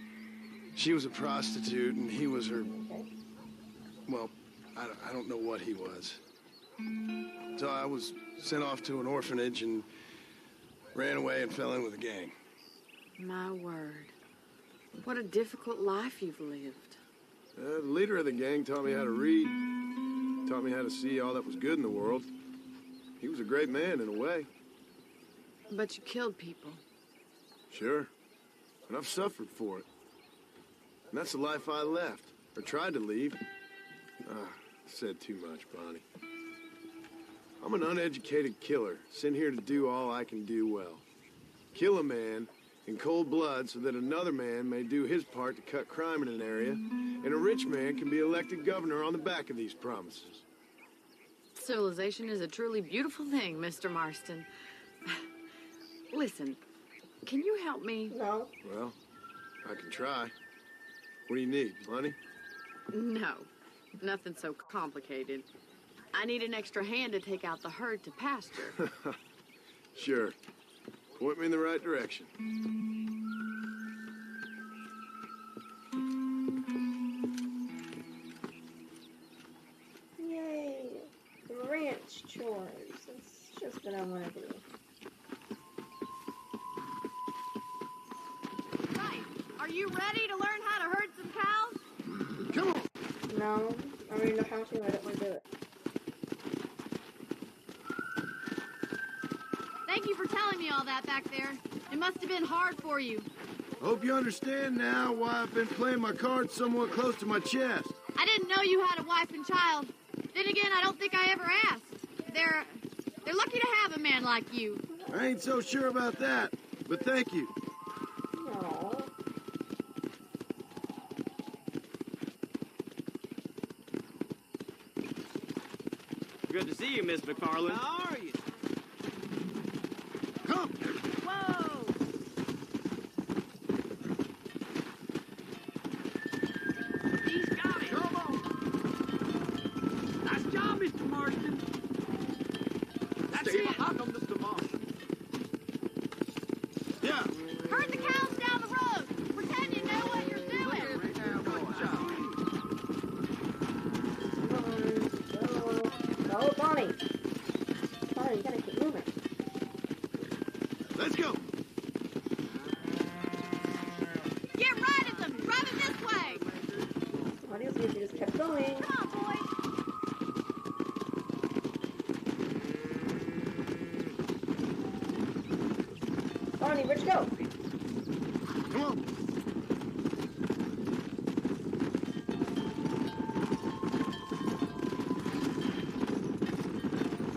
She was a prostitute, and he was her, well, I don't know what he was. So I was sent off to an orphanage and ran away and fell in with a gang. My word. What a difficult life you've lived. The leader of the gang taught me how to read, taught me how to see all that was good in the world. He was a great man in a way. But you killed people. Sure. And I've suffered for it. And that's the life I left, or tried to leave. Said too much, Bonnie. I'm an uneducated killer, sent here to do all I can do well. Kill a man in cold blood so that another man may do his part to cut crime in an area, and a rich man can be elected governor on the back of these promises. Civilization is a truly beautiful thing, Mr. Marston. Listen, can you help me? No. Well, I can try. What do you need, money? No, nothing so complicated. I need an extra hand to take out the herd to pasture. Sure. Point me in the right direction. Yay. Ranch chores. That's just what I want to do. Right. Are you ready to learn how to herd some cows? Come on. No. I already know how to. I don't want to do it. Thank you for telling me all that back there. It must have been hard for you. I hope you understand now why I've been playing my cards somewhat close to my chest. I didn't know you had a wife and child. Then again, I don't think I ever asked. They're lucky to have a man like you. I ain't so sure about that, but thank you. Aww. Good to see you, Miss McFarland. How are you? Come! Whoa! He's got it. Come on. Nice job, Mr. Marston. That's Stay it. behind them, Mr. Marston. Yeah. Herd the cows down the road. Pretend you know what you're doing. Go, Bonnie. Bonnie, you gotta keep moving. Let's go. Get right at them. Drive it this way. What do you see if you just kept going? Come on, boys. Bonnie, where'd you go? Come on.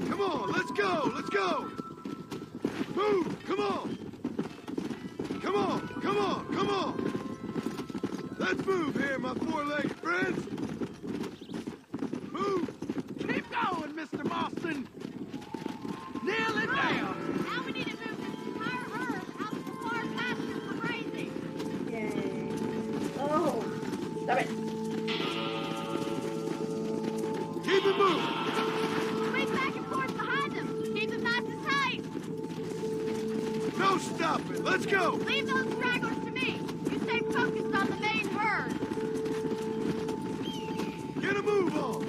Come on, let's go, let's go. Move, come on. Come on, come on, come on. Let's move here, my four-legged friends. Move. Keep going, Mr. Marston. Nail it down. Now we need to move this entire herd out of the far pasture for grazing. Yay. Oh, stop it. Keep it moving. Swing back and forth behind them. Keep them nice and tight. No stopping. Let's go. Leave those stragglers to me. You stay focused on the main herd. Get a move on.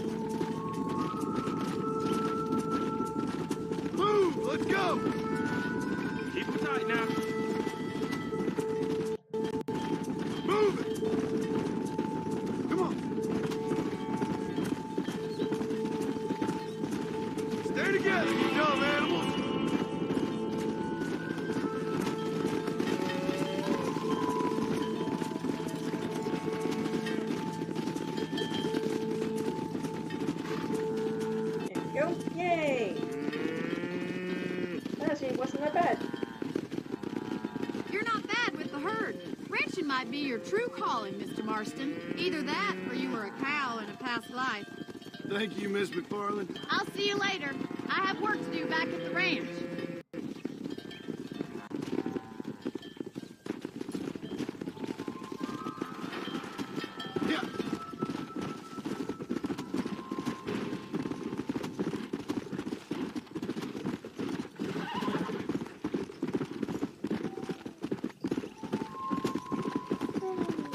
Move. Let's go. Keep them tight now. Move it. Come on. Stay together, you dumb animals. There you go. Yay. Actually, it wasn't that bad. You're not bad with the herd. Ranching might be your true calling, Mr. Marston. Either that, or you were a cow in a past life. Thank you, Miss McFarland. I'll see you later. I have work to do back at the ranch. Yeah.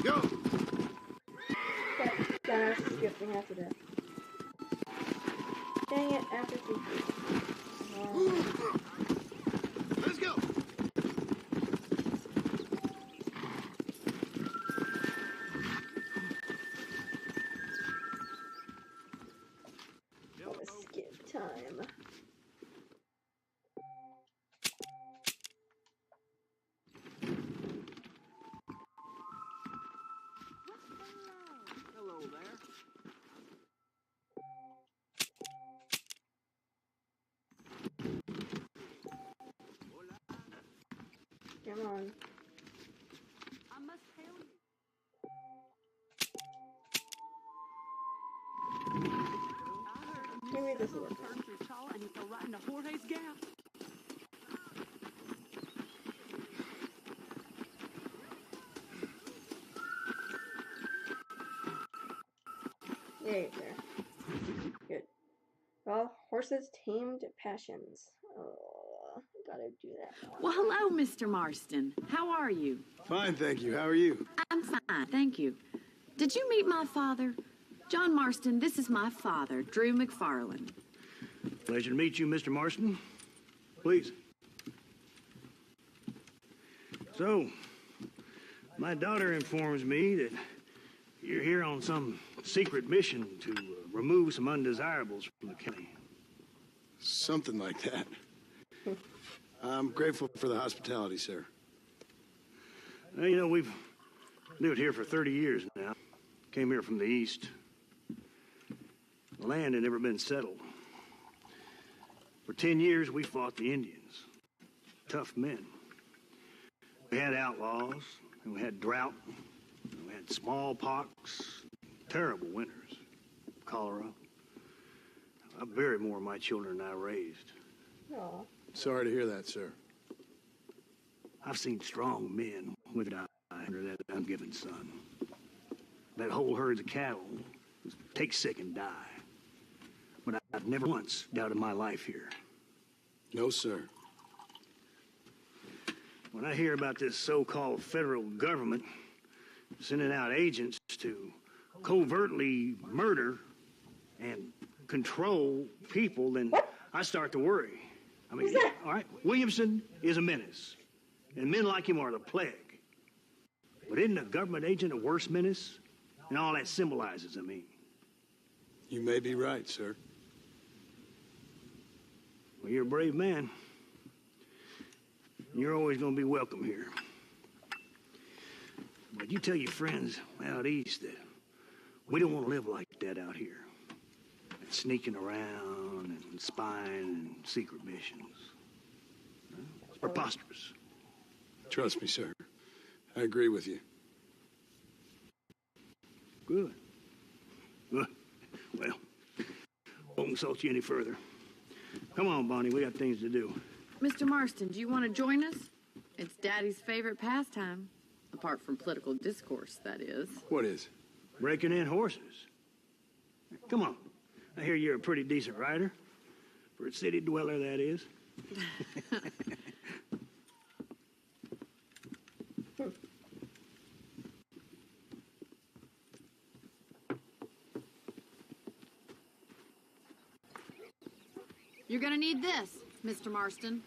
Go. Gosh, skip, we have to do. Dang it, after 3. Let's go. Skip time. Hello there. Come on. I must tell you. Maybe this will work. And he fell right into Jorge's gap. There you go. Good. Well, horses tamed passions. Oh, gotta do that. Well, hello, Mr. Marston. How are you? Fine, thank you. How are you? I'm fine, thank you. Did you meet my father? John Marston, this is my father, Drew McFarland. Pleasure to meet you, Mr. Marston. Please. So, my daughter informs me that you're here on some secret mission to remove some undesirables from the county. Something like that. I'm grateful for the hospitality, sir. Well, you know, we've lived here for 30 years now. Came here from the east. The land had never been settled. For 10 years, we fought the Indians. Tough men. We had outlaws, and we had drought, and we had smallpox, terrible winters, cholera. I buried more of my children than I raised. Aw. Sorry to hear that, sir. I've seen strong men without under that ungiven sun. That whole herds of cattle take sick and die. But I've never once doubted my life here. No, sir. When I hear about this so-called federal government sending out agents to covertly murder and control people, then I start to worry. I mean, all right, Williamson is a menace, and men like him are the plague. But isn't a government agent a worse menace? And all that symbolizes, I mean. You may be right, sir. Well, you're a brave man. You're always going to be welcome here. But you tell your friends out east that we don't want to live like that out here. Sneaking around and spying and secret missions. It's preposterous. Trust me, sir. I agree with you. Good. Good. Well, won't insult you any further. Come on, Bonnie, we got things to do. Mr. Marston, do you want to join us? It's Daddy's favorite pastime. Apart from political discourse, that is. What is? Breaking in horses. Come on. I hear you're a pretty decent rider. For a city dweller, that is. You're gonna need this, Mr. Marston.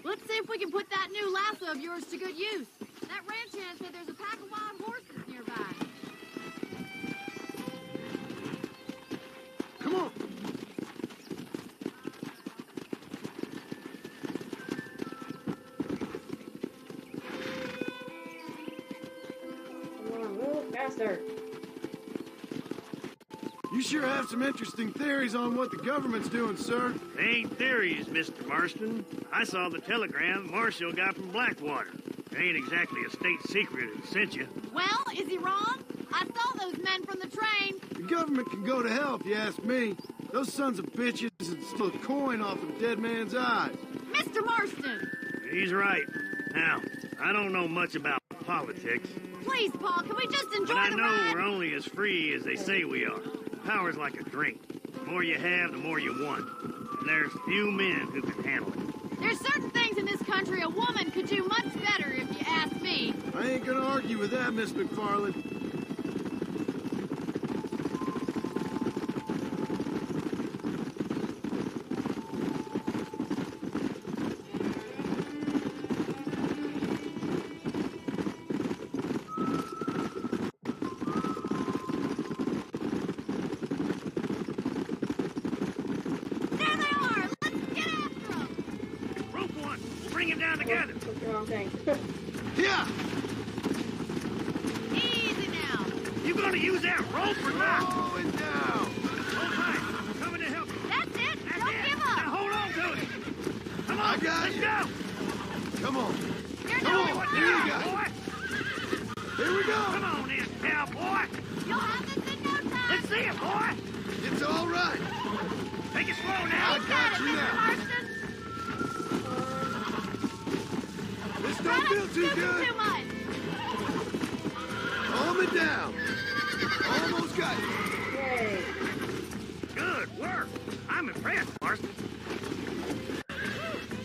Let's see if we can put that new lasso of yours to good use. That ranch hand said there's a pack of wild horses nearby. Come on. Come on, move faster. You sure have some interesting theories on what the government's doing, sir. They ain't theories, Mr. Marston. I saw the telegram Marshall got from Blackwater. It ain't exactly a state secret it sent you. Well, is he wrong? I saw those men from the train. The government can go to hell if you ask me. Those sons of bitches would steal a coin off a dead man's eyes. Mr. Marston! He's right. Now, I don't know much about politics, Please, Paul, can we just enjoy but I the know ride? we're only as free as they say we are. Power's like a drink. The more you have, the more you want. And there's few men who can handle it. There's certain things in this country a woman could do much better, if you ask me. I ain't gonna argue with that, Miss McFarland. There they are! Let's get after them! Rope one! We'll bring him down together! That's the wrong thing. Yeah! Easy now! You gonna use that rope or not? Slow it down! Hold tight! I'm coming to help you. That's it! That's Don't it. give Now up! hold on to it! Come on! I got Let's you. go! Come on. You're Come doing on, fine! here you go. Boy! Here we go! Come on then, cowboy! You'll have this in no time! Let's see it, boy! It's all right. Take it slow now! I got you Mr. now. Marston! This Try don't not feel to too scoop it good. too much! Calm it down. Almost got you. Yay. Good work! I'm impressed, Marston.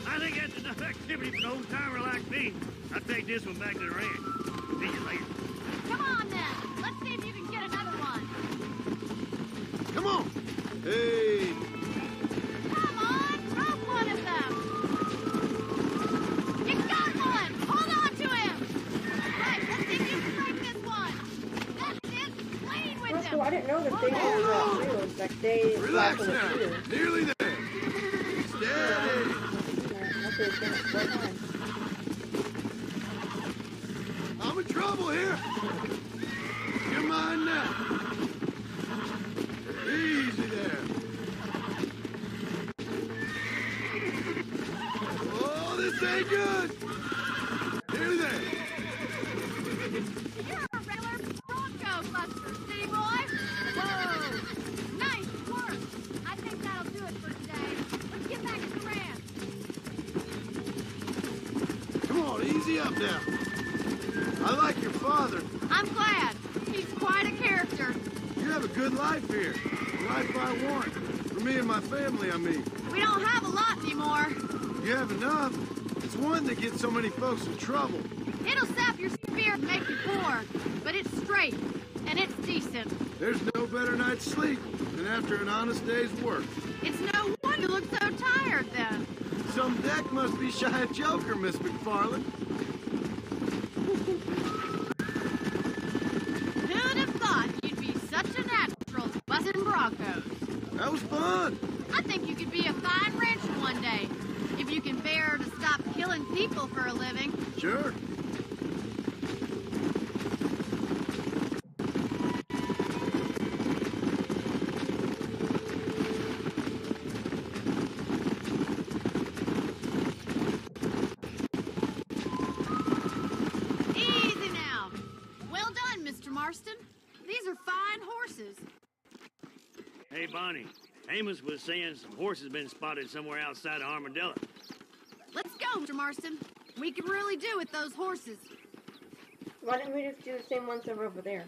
I think that's enough activity for an old-timer like me. I'll take this one back to the ranch. See you later. Come on then! Let's see if you can get another one! Come on. Hey. Come on! Rope one of them! You got one! Hold on to him! Right, let's see if you can break this one! That's it! Lead with That's him! cool. I didn't know that they Hold had on. wheels. Like they Relax flash on the now. wheels. Nearly there. Steady. Okay, it's gonna slow down. I'm in trouble here. Stay good. Nearly there. You're a regular Bronco buster, city boy. Whoa. Nice work. I think that'll do it for today. Let's get back to the ranch. Come on, easy up now. I like your father. I'm glad. He's quite a character. You have a good life here. The life I want. For me and my family, I mean. We don't have a lot anymore. You have enough. It's one that gets so many folks in trouble. It'll sap your spirit and make you poor, but it's straight, and it's decent. There's no better night's sleep than after an honest day's work. It's no wonder you look so tired, then. Some deck must be shy of Joker, Miss McFarland. Who'd have thought you'd be such a natural busting Broncos? That was fun. I think you could be a fine rancher one day, if you can bear to stop killing people for a living. Sure. Easy now. Well done, Mr. Marston. These are fine horses. Hey, Bonnie. Amos was saying some horses been spotted somewhere outside of Armadillo. Let's go, Mr. Marston. We can really do with those horses. Why didn't we just do the same ones that were over there?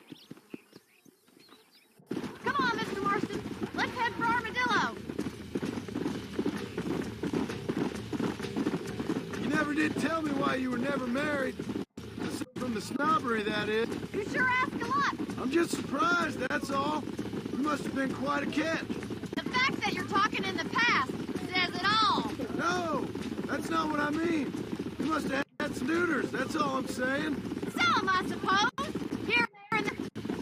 Come on, Mr. Marston. Let's head for Armadillo. You never did tell me why you were never married. From the snobbery, that is. You sure ask a lot. I'm just surprised, that's all. You must have been quite a catch. The fact that you're talking in the past says it all. No, that's not what I mean. You must have had some suitors, that's all I'm saying. Some, I suppose. Here in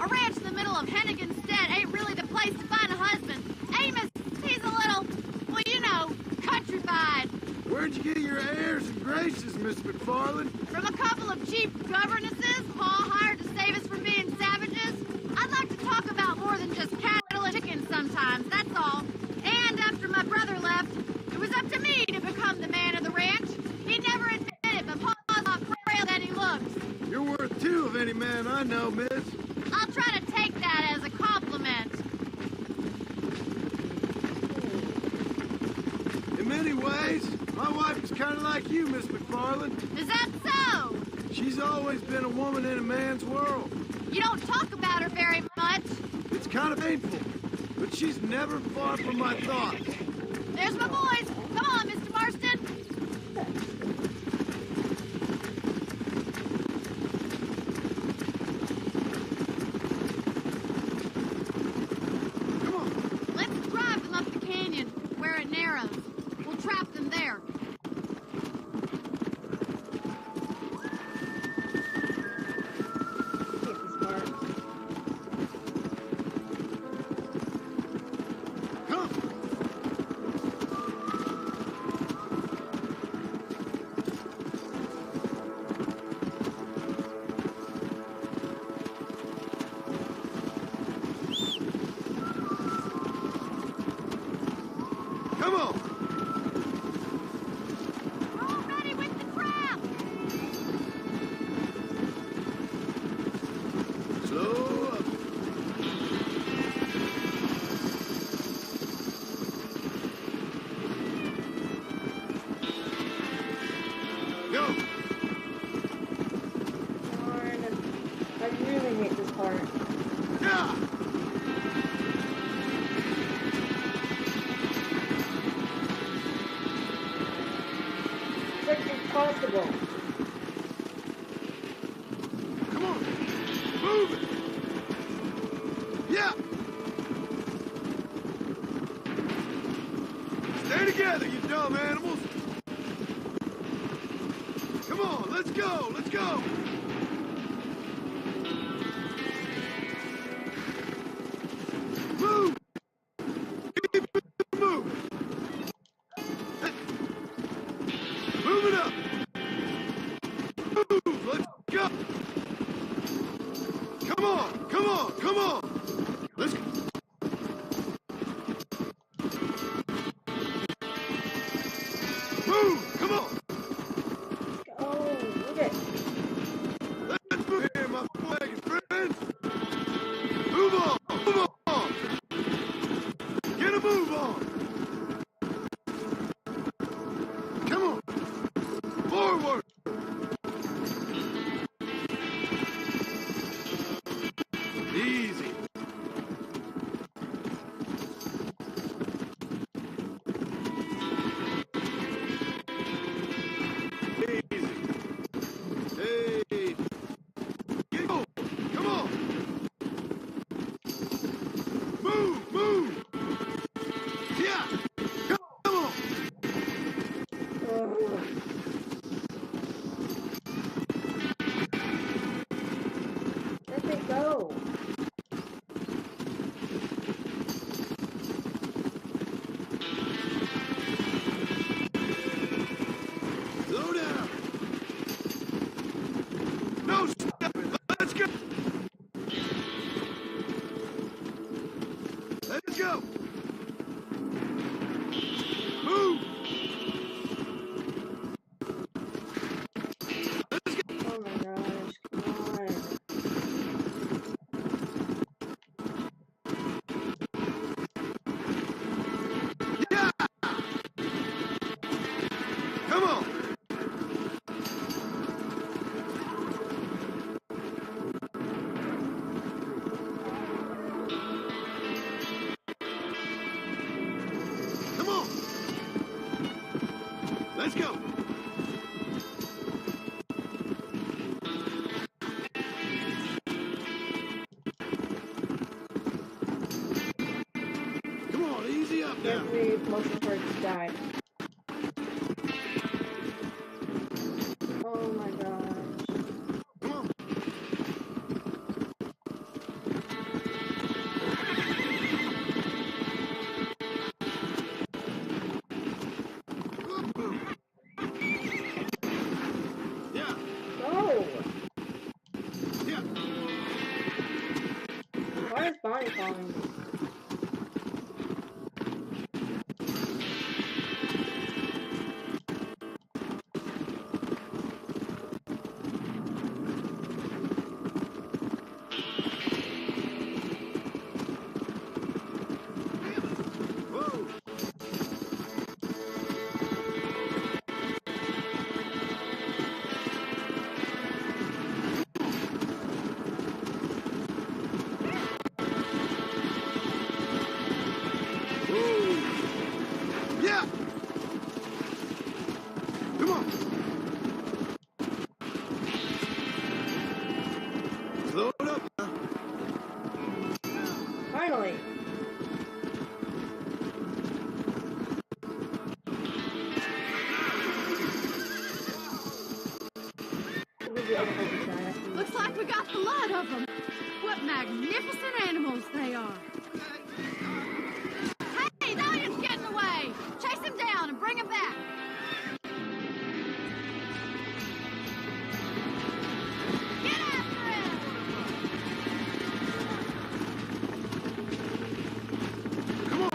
a ranch in the middle of Hennigan's Stead ain't really the place to find a husband. Amos, he's a little, well, you know, countrified. Where'd you get your airs and graces, Miss McFarland? From a couple of cheap governesses Pa hired to save us from being savages. I'd like to talk about more than just cattle and chickens sometimes, that's all. And after my brother left, it was up to me to become the man of the ranch. He never admitted it, but Pa's a lot frail than he looks. You're worth two of any man I know, miss. I'll try to take that as a compliment. In many ways, my wife is kind of like you, Miss McFarland. Is that so? She's always been a woman in a man's world. You don't talk about her very much. It's kind of painful, but she's never far from my thoughts. There's my boys. Come on, Mr. Marston. Come on. Let's drive them up the canyon where it narrows. We'll trap them there. Come on. We're all ready with the trap. Slow up. Go. Darn. I really hate this part. Yeah. It's like impossible. Come on. Move it. Yeah. Stay together, you dumb animals. Come on, let's go. Let's go. Move. Move. Hey. Move it up. Move. Let's go. Come on. Come on. Come on. Let's go. Move. Come on. move on. Come on. Forward. Easy. Hey. Go. Come on. Move. Yeah. Come on. Where'd they go? Slow down. No stopping. Let's go. Let's go. Move. Oh my gosh, come on. Yeah. Come on. Come on. Let's go. Come on, easy up now. Every motion for it to die. Oh my gosh. Come on. Yeah. Go! Yeah. Why is Bonnie calling me? Whoa. Whoa. Yeah. Come on. Slow it up now. Finally! Looks like we got the lot of them. What magnificent animals they are. Hey, the alien's getting away. Chase him down and bring him back. Get after him. Come on.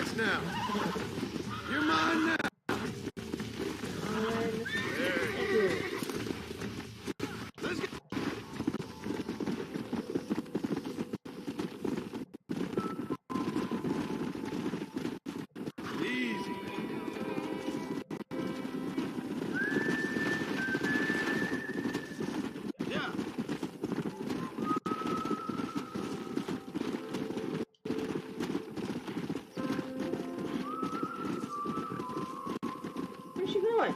Relax now. You're mine now. Let's go. Easy. Yeah. Where's she going?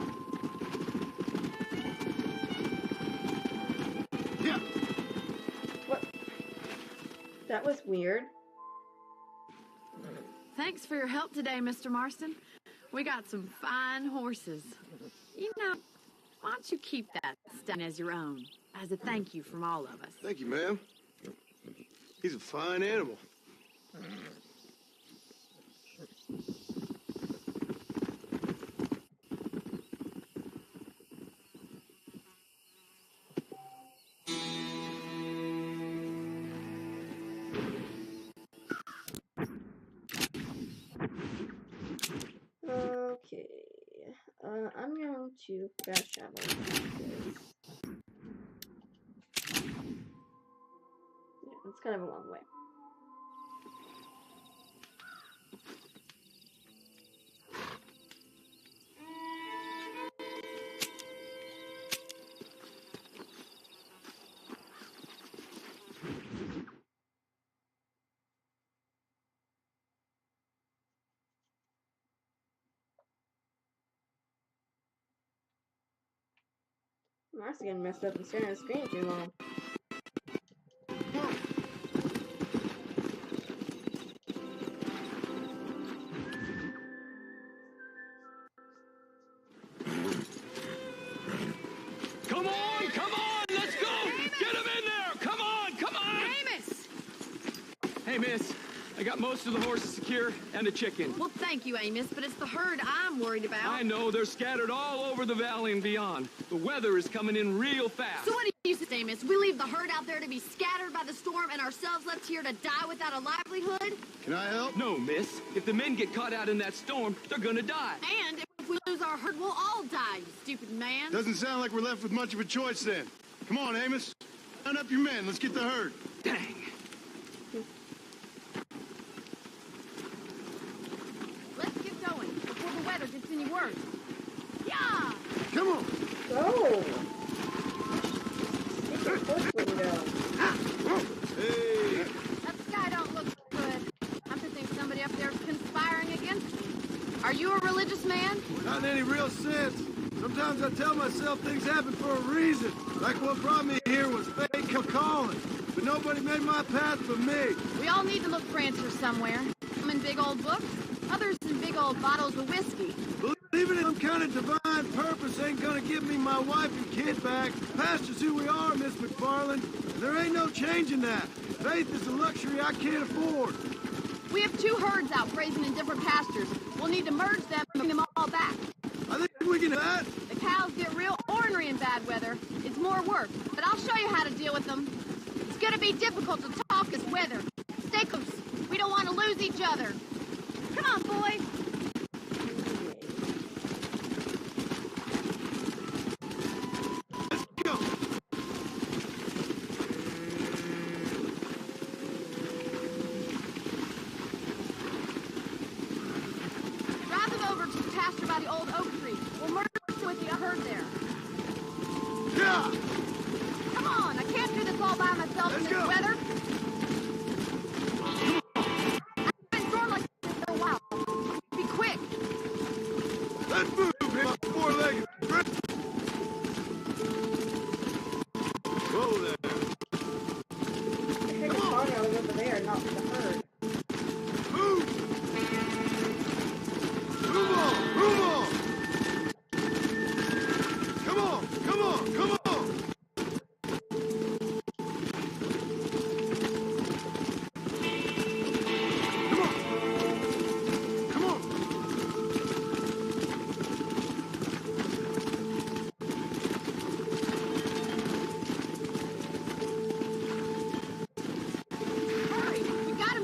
Yeah. What? That was weird. Thanks for your help today, Mr. Marston. We got some fine horses. You know, why don't you keep that stallion as your own, as a thank you from all of us? Thank you, ma'am. He's a fine animal. Okay. I'm going to fast travel because yeah, it's kind of a long way. Mark's getting messed up and staring at the screen too long. Come on, let's go! Get him in there! Come on! Amos! Hey, miss, I got most of the horses secure and the chicken. Well, thank you, Amos, but it's the herd I'm worried about. I know, they're scattered all over the valley and beyond. The weather is coming in real fast. So what do you say, Amos? We leave the herd out there to be scattered by the storm and ourselves left here to die without a livelihood? Can I help? No, miss. If the men get caught out in that storm, they're gonna die. And if we lose our herd, we'll all die, you stupid man. Doesn't sound like we're left with much of a choice then. Come on, Amos. Round up your men. Let's get the herd. Dang. Let's get going before the weather gets any worse. Yeah! Come on. Go! Get your foot when you go. Hey. That sky don't look good. I'm to think somebody up there's conspiring against me. Are you a religious man? Not in any real sense. Sometimes I tell myself things happen for a reason. Like what brought me here was fate calling. But nobody made my path but me. We all need to look for answers somewhere. Some in big old books, others in big old bottles of whiskey. Believing in some kind of divine purpose ain't gonna give me my wife and kid back. Past is who we are, Miss McFarland. And there ain't no changing that. Faith is a luxury I can't afford. We have two herds out grazing in different pastures. We'll need to merge them and bring them all back. I think we can do that. The cows get real ornery in bad weather. It's more work, but I'll show you how to deal with them. It's gonna be difficult to talk this weather. Stay close. We don't want to lose each other. Come on, boy. Let's go. Drive them over to the pasture by the old oak tree. We'll merge with the herd there. Yeah. Come on, I can't do this all by myself in this weather. I've been stormed like this for a while. Be quick. Let's move, my four-legged friend. Whoa there. I think the cargo is over there, not the herd. Move! Move on! Move on! Come on! Come on! Come on! Come on! Hurry, we gotta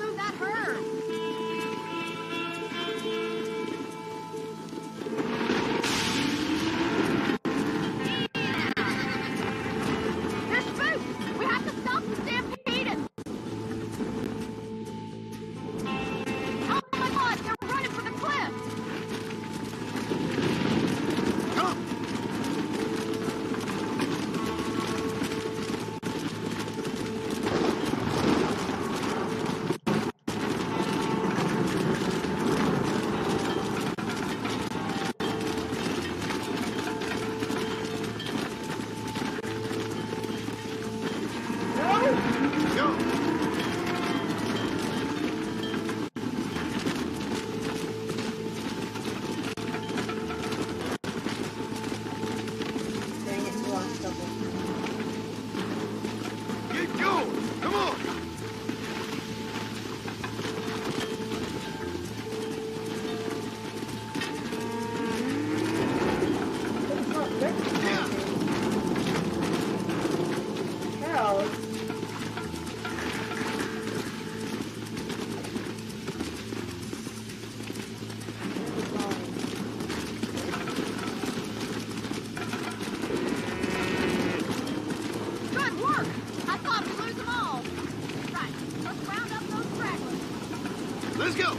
Let's go!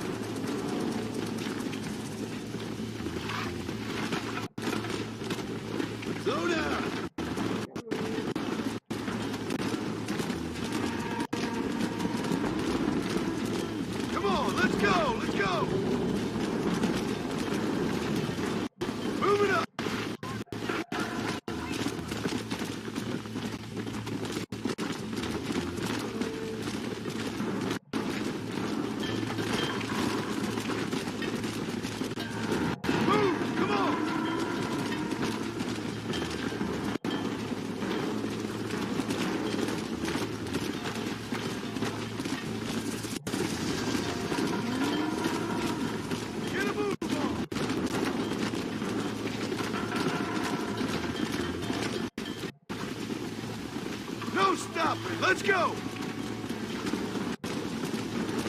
Slow down! Come on, let's go! Let's go! Move it up! Move! Come on! Get a move on! No stopping! Let's go!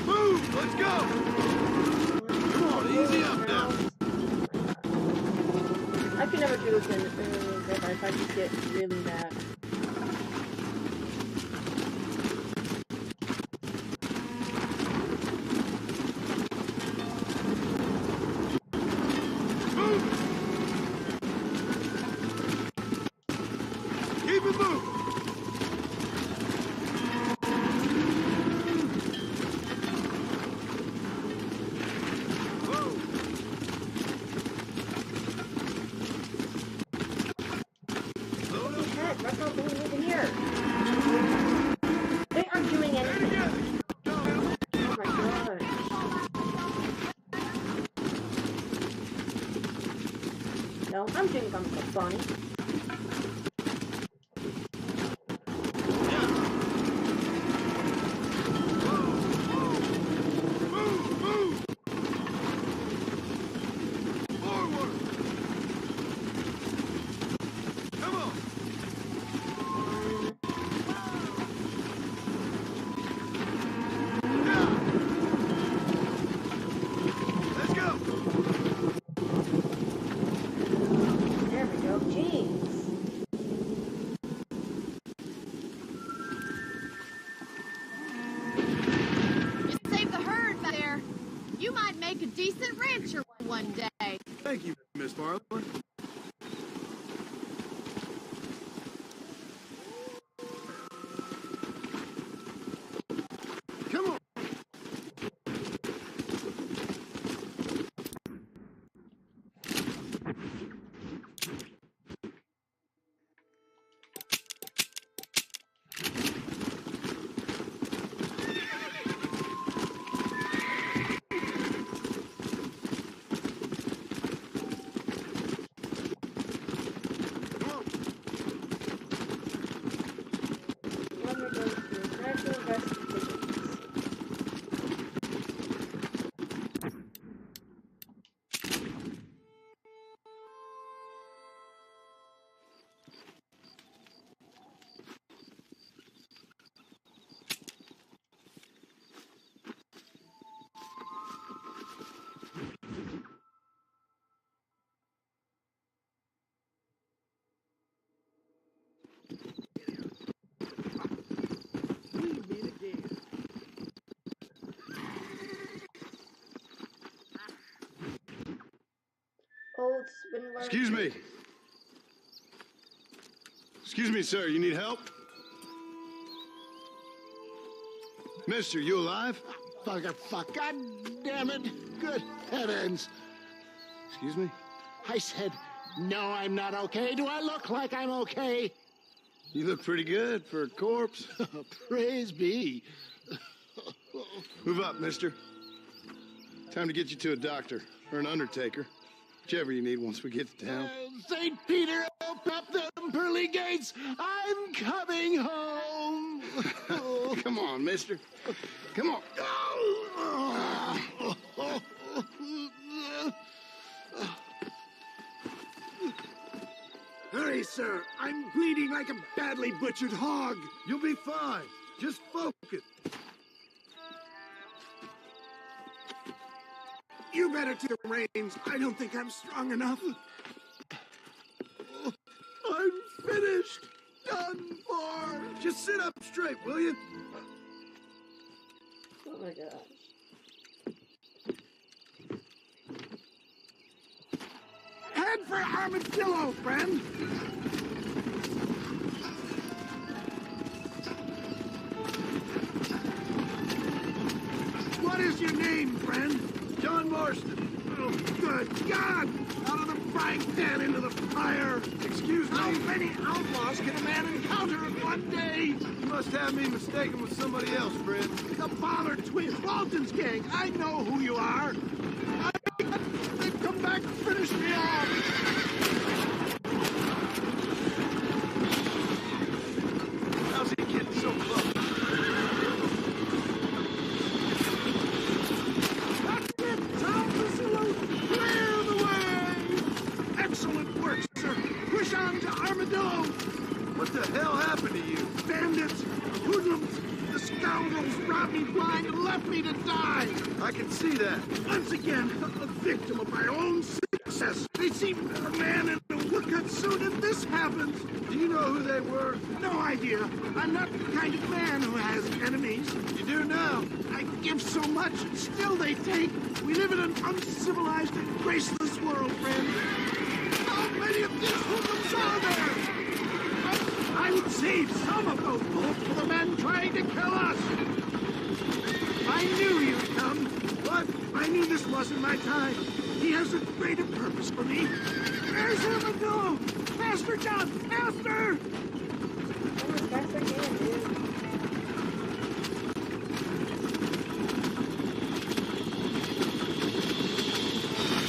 Move! Let's go! Come on, easy up now! I could never do this in real life. I just get really mad. Keep it moving! Heck, that's not doing anything here. They aren't doing anything. Oh my god. No, I'm doing something funny. There we go. Jeez. You saved the herd back there. You might make a decent rancher one day. Thank you, Miss Marlin. Come on. Let me go to natural investigations. Old Swindler. Excuse me. Excuse me, sir. You need help? Mister, you alive? Fuck. God damn it. Good heavens. Excuse me? I said, no, I'm not okay. Do I look like I'm okay? You look pretty good for a corpse. Praise be. Move up, mister. Time to get you to a doctor or an undertaker. Whichever you need once we get to town. St. Peter, open up them pearly gates. I'm coming home. Come on, mister. Come on. Hurry, sir. I'm bleeding like a badly butchered hog. You'll be fine. Just focus. You better take the reins. I don't think I'm strong enough. I'm finished. Done for. Just sit up straight, will you? Oh my gosh. for Armadillo, friend! What is your name, friend? John Marston. Oh, good God! Out of the frying pan into the fire! Excuse me? How many outlaws can a man encounter in one day? You must have me mistaken with somebody else, friend. The Ballard twins, Walton's gang. I know who you are. They've come back to finish me off. How's he getting so close? That's it! Time to salute! Clear the way! Excellent work, sir. Push on to Armadillo. What the hell happened to you? Bandits, hoodlums, the scoundrels robbed me blind and left me to die. I can see that. Once again, a victim of my own success. They see a man in a woodcut suit and this happens. Do you know who they were? No idea. I'm not the kind of man who has enemies. You do now. I give so much, and still they take. We live in an uncivilized and graceless world, friend. How many of these hoodlums are there? I would save some of those bullets for the men trying to kill us. I knew you'd come. But I knew this wasn't my time. He has a greater purpose for me. There's Armadillo! Faster, John! Faster!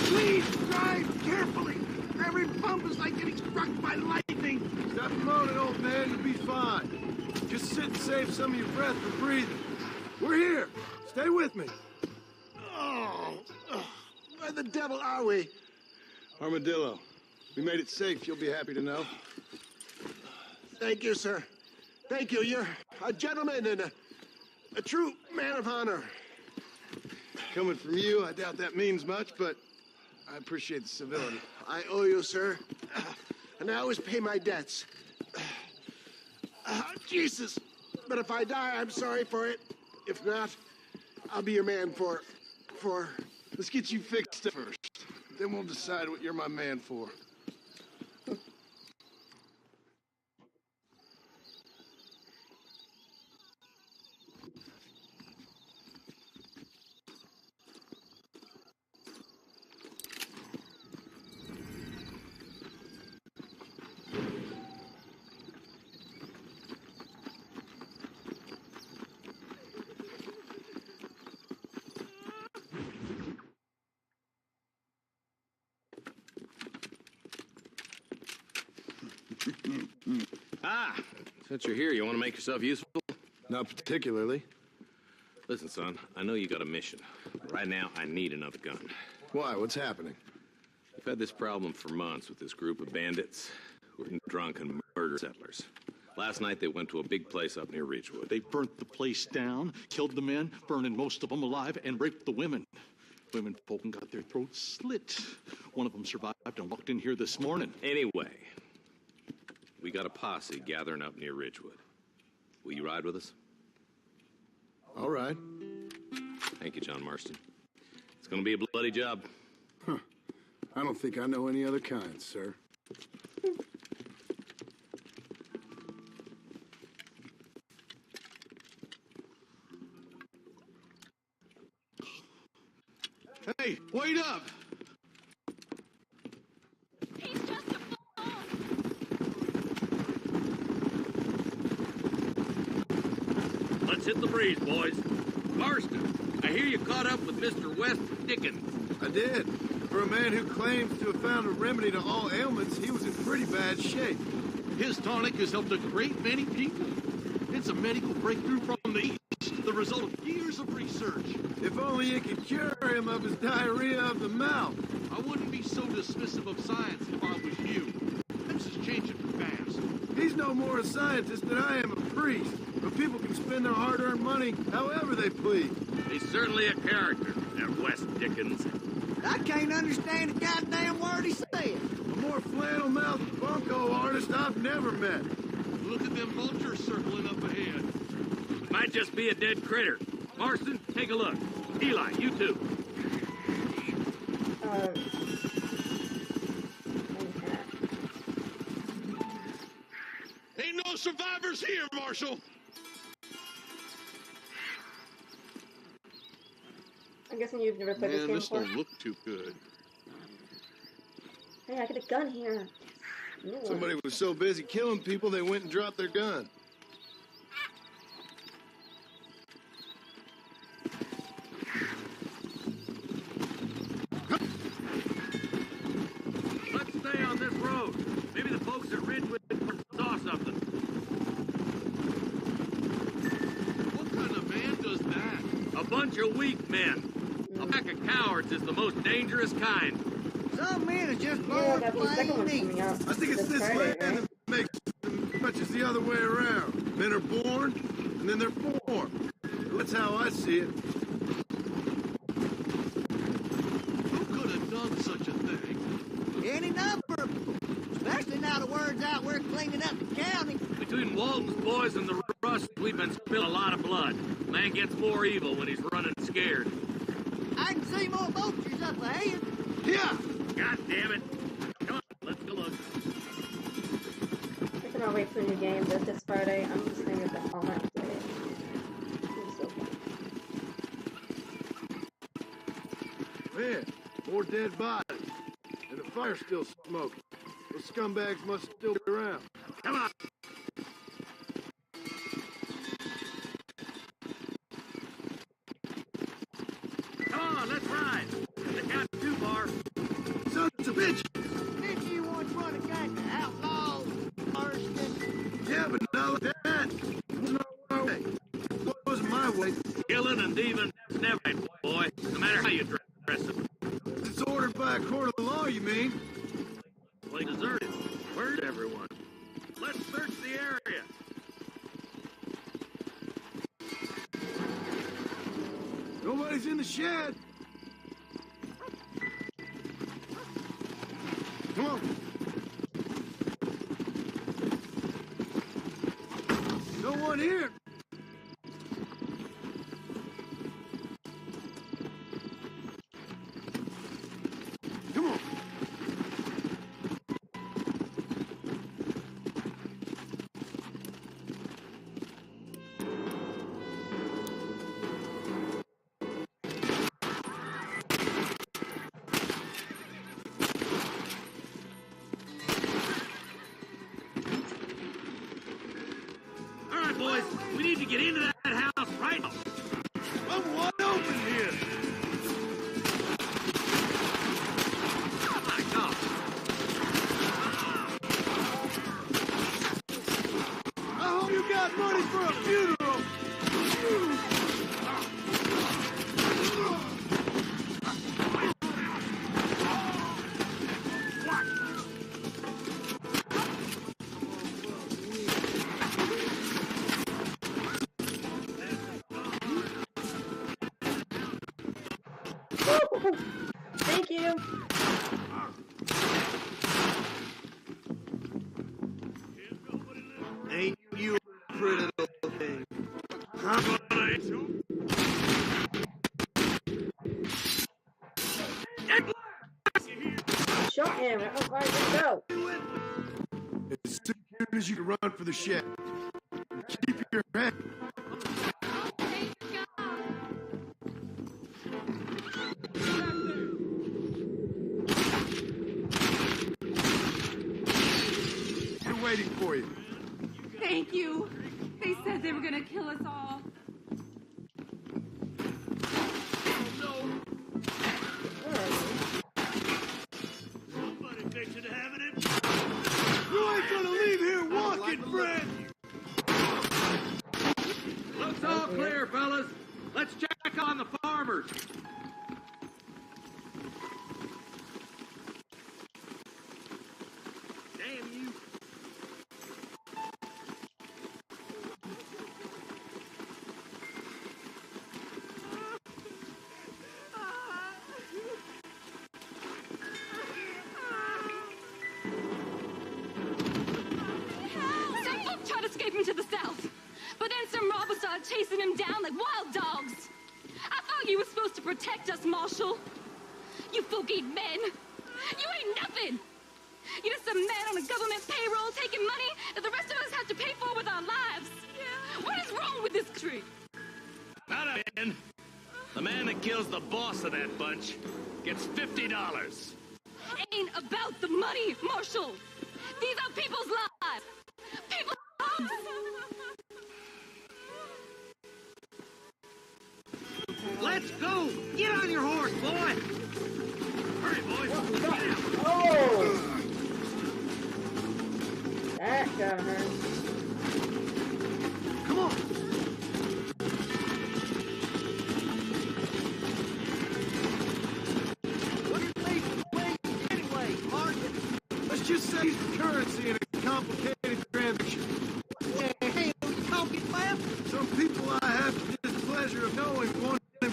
Please drive carefully. Every bump is like getting struck by lightning. Stop moaning, old man. You'll be fine. Just sit and save some of your breath for breathing. We're here. Stay with me. Where the devil are we? Armadillo. We made it safe, you'll be happy to know. Thank you, sir. Thank you. You're a gentleman and a true man of honor. Coming from you, I doubt that means much, but I appreciate the civility. I owe you, sir. And I always pay my debts. Jesus. But if I die, I'm sorry for it. If not, I'll be your man for... Let's get you fixed first. Then we'll decide what you're my man for. Ah, since you're here, you want to make yourself useful? Not particularly. Listen, son, I know you got a mission. Right now, I need another gun. Why? What's happening? We've had this problem for months with this group of bandits who are drunk and murder settlers. Last night, they went to a big place up near Ridgewood. They burnt the place down, killed the men, burning most of them alive, and raped the women. Women folk and got their throats slit. One of them survived and walked in here this morning. Anyway, we got a posse gathering up near Ridgewood. Will you ride with us? All right. Thank you, John Marston. It's gonna be a bloody job. Huh. I don't think I know any other kind, sir. Hey, wait up! He's just a fool. Let's hit the breeze, boys. Marston, I hear you caught up with Mr. West Dickens. I did. For a man who claims to have found a remedy to all ailments, he was in pretty bad shape. His tonic has helped a great many people. It's a medical breakthrough from the East, the result of years of research. If only it could cure him of his diarrhea of the mouth. I wouldn't be so dismissive of science if I was you. This is changing fast. He's no more a scientist than I am a priest. But people can spend their hard-earned money however they please. He's certainly a character, that West Dickens. I can't understand a goddamn word he said. A more flannel-mouthed bunco artist I've never met. Look at them vultures circling up ahead. Might just be a dead critter. Marston, take a look. Eli, you too. survivors here, Marshal. I'm guessing you've never played this Man, game this before. don't look too good. Hey, I get a gun here. New one. Somebody was so busy killing people, they went and dropped their gun. Let's stay on this road. Maybe the folks at Ridgewood saw something. What kind of man does that? A bunch of weak men. A pack of cowards is the most dangerous kind. Some men are just Yeah, born that's the second plain one's meat. coming out. I think it's this Friday, way right? that makes them much as the other way around. Men are born, and then they're formed. That's how I see it. Who could have done such a thing? Any number of people, especially now the word's out we're cleaning up the county. Between Walton's boys and the rust, we've been spilling a lot of blood. Man gets more evil when he's running scared. I can see more vultures up ahead. Yeah! God damn it. Come on, let's go look. I cannot wait for a new game this Friday. I'm just going to get that all night to play it. It's so fun. Man, more dead bodies. And the fire's still smoking. Those scumbags must still be around. Come on. Come on, let's ride. They got too far. Sons of bitches! Didn't you once run a gang of outlaws, Marston? Yeah, but not like that. It wasn't our way. It wasn't my way. Killing and thieving is never right, boy. No matter how you dress it. It's ordered by a court of the law, you mean? Play deserted. Where's everyone? Let's search the area. Nobody's in the shed. Come on. No one here. Come on. All right, boys. We need to get into that house right now. I'm wide open here. Oh, my God. I hope you got money for a funeral. Thank you. Ain't you a pretty little thing? Shot him. Oh, right, let's go. As soon as you can run for the shed. Keep your head. They're waiting for you. Thank you. They said they were gonna kill us all. You ain't gonna leave here walking, friend! Looks all clear, fellas. Let's check on the farmers. Damn you. Some folk tried escaping to the south, but then some robbers started chasing him down like wild dogs. I thought you were supposed to protect us, Marshal. You folk ain't men. You ain't nothing. You just some man on a government payroll taking money that the rest of us have to pay for with our lives. Yeah. What is wrong with this country? Not a man. The man that kills the boss of that bunch gets $50. Ain't about the money, Marshal. These are people's lives. People's lives. Let's go! Get on your horse, boy! Hurry, boys! Get out! Oh! That got hurt. Come on! What do you think anyway, Martin? Let's just say it's currency in a complicated transaction. Yeah, hey, what are you talking about? Some people I have the displeasure of knowing want him.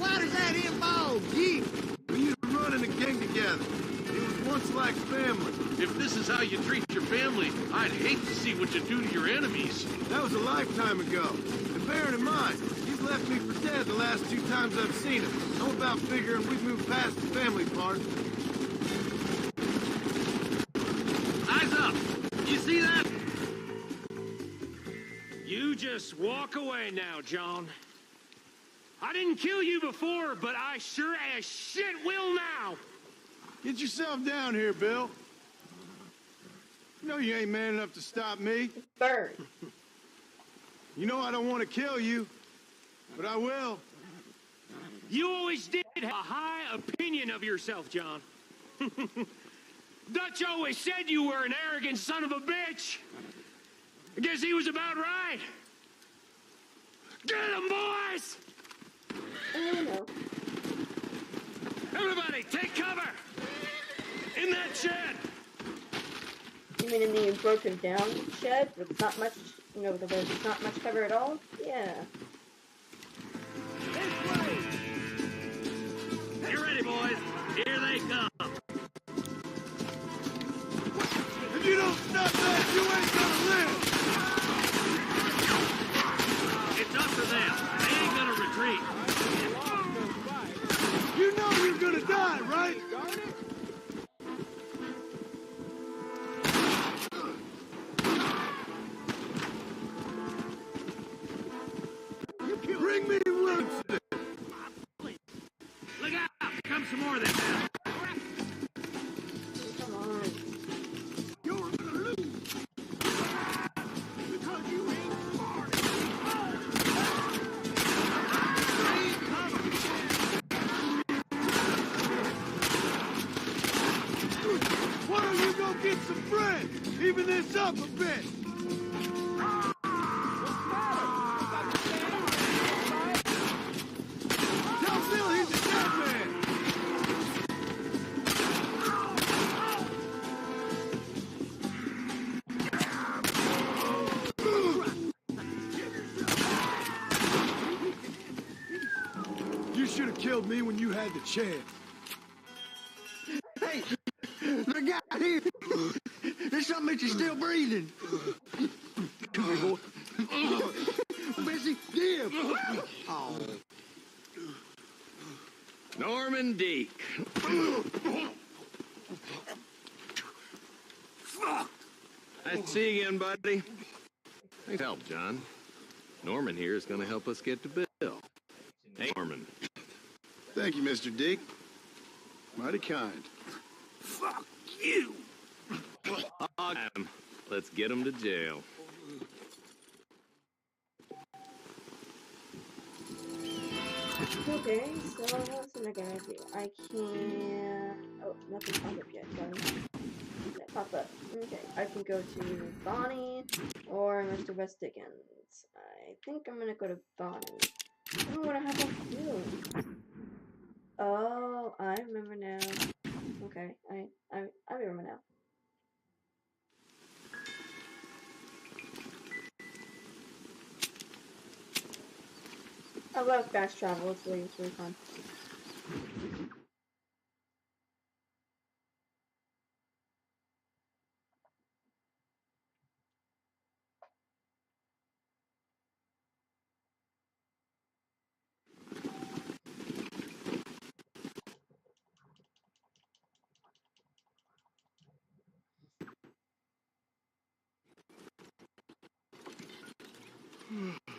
Why does that involve you? We used to run in a gang together. It was once like family. If this is how you treat your family, I'd hate to see what you do to your enemies. That was a lifetime ago. And bearing in mind, he's left me for dead the last 2 times I've seen him. I'm about figuring we've moved past the family part. Eyes up! You see that? You just walk away now, John. I didn't kill you before, but I sure as shit will now. Get yourself down here, Bill. You know you ain't man enough to stop me. Bird. You know I don't want to kill you, but I will. You always did have a high opinion of yourself, John. Dutch always said you were an arrogant son of a bitch. I guess he was about right. Get him, boys! Oh, no. Everybody, take cover! In that shed! You mean in the broken down shed with not much, you know, there's not much cover at all? Yeah. This way! Get ready, boys. Here they come. If you don't stop that, you ain't gonna live! It's up to them. They ain't gonna retreat. You know you're gonna die, right? Bring me Winston! Look out! Here comes some more of them now. Come on. You're gonna lose! Because you ain't smart! Why don't you go get some friends? Even this up a bit! Tell Bill he's a dead man! You should have killed me when you had the chance. Hey, the guy here. There's something that you're still breathing. Come here, boy. Bessie, give. Oh. Norman Deek. Nice to see you again, buddy. Thanks for help, John. Norman here is going to help us get to Bill. Hey, Norman. Thank you, Mr. Deke. Mighty kind. Fuck you! Let's get him to jail. Okay, so what's am I gonna do? I can... Oh, nothing popped up yet, guys. Okay, pop up. Okay, I can go to Bonnie or Mr. West Dickens. I think I'm gonna go to Bonnie. I don't know what I have to do. Oh, I remember now. Okay, I remember now. I love fast travel. It's really fun.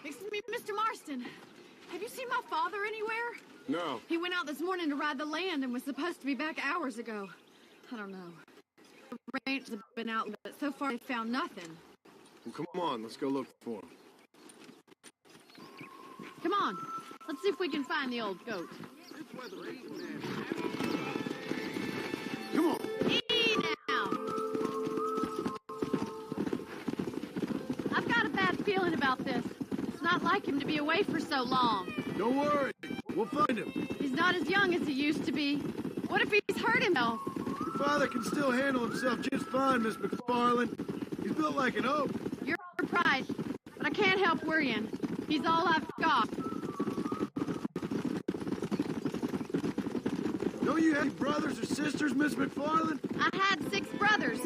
Excuse me, Mr. Marston. Have you seen my father anywhere? No. He went out this morning to ride the land and was supposed to be back hours ago. I don't know. The range has been out, but so far they found nothing. Well, come on, let's go look for him. Come on, let's see if we can find the old goat. Come on. Easy now. I've got a bad feeling about this. It's not like him to be away for so long. Don't worry, we'll find him. He's not as young as he used to be. What if he's hurt himself? Your father can still handle himself just fine, Miss McFarland. He's built like an oak. You're right, but I can't help worrying. He's all I've got. Don't you have any brothers or sisters, Miss McFarland? I had 6 brothers,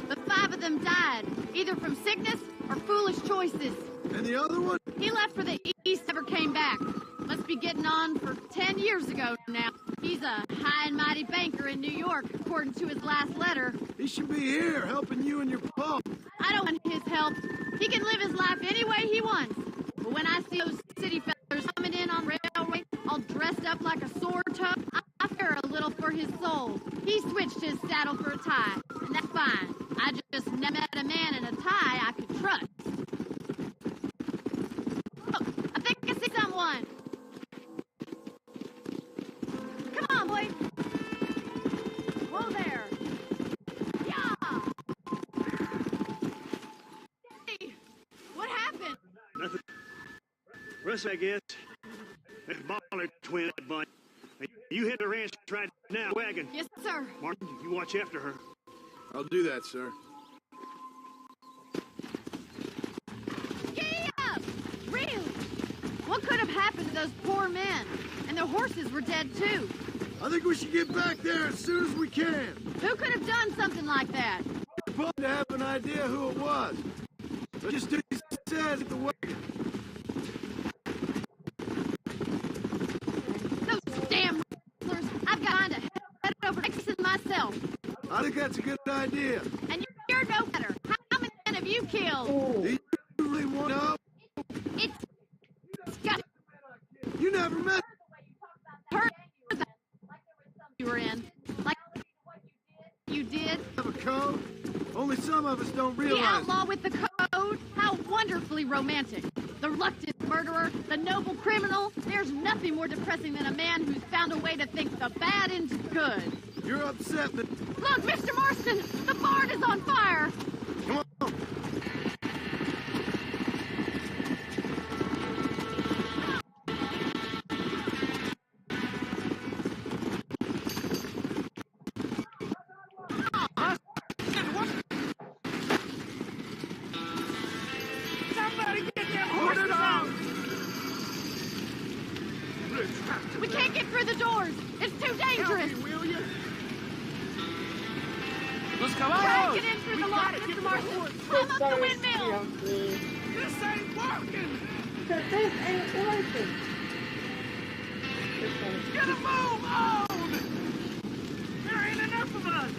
but 5 of them died, either from sickness or foolish choices. And the other one? He left for the East, never came back. Must be getting on for 10 years ago now. He's a high and mighty banker in New York, according to his last letter. He should be here, helping you and your pa. I don't want his help. He can live his life any way he wants. But when I see those city fellas coming in on railway, all dressed up like a sore toe, I fear a little for his soul. He switched his saddle for a tie, and that's fine. I just never met a man in a tie I could trust. Look, I think I see someone. Come on, boy. Whoa there. Yeah. Hey, what happened? Nothing. Russ, I guess. That baller twin, that bunch. You hit the ranch right now, wagon. Yes, sir. Martin, you watch after her. I'll do that, sir. Giddy up! Really? What could have happened to those poor men? And their horses were dead, too. I think we should get back there as soon as we can. Who could have done something like that? We're supposed to have an idea who it was. Let's just do what he says at the wagon. Those damn rustlers! I've got to head over to Texas myself. I think that's a good idea. And you're no better. How many men have you killed? Do you really want to know? It's got You never met her you were in. Like you did. have a code. Only some of us don't realize. The outlaw with the code? How wonderfully romantic. The reluctant murderer, the noble criminal. There's nothing more depressing than a man who's found a way to think the bad into good. You're upset, but... Look, Mr. Marston, the barn is on fire. Come on. Somebody get them horses out. We can't get through the doors. It's too dangerous. Will you? Let's come Try on! to get in through the lock, Mr. Marston. Climb up the windmill. This ain't working. This ain't working. Get a move on! There ain't enough of us.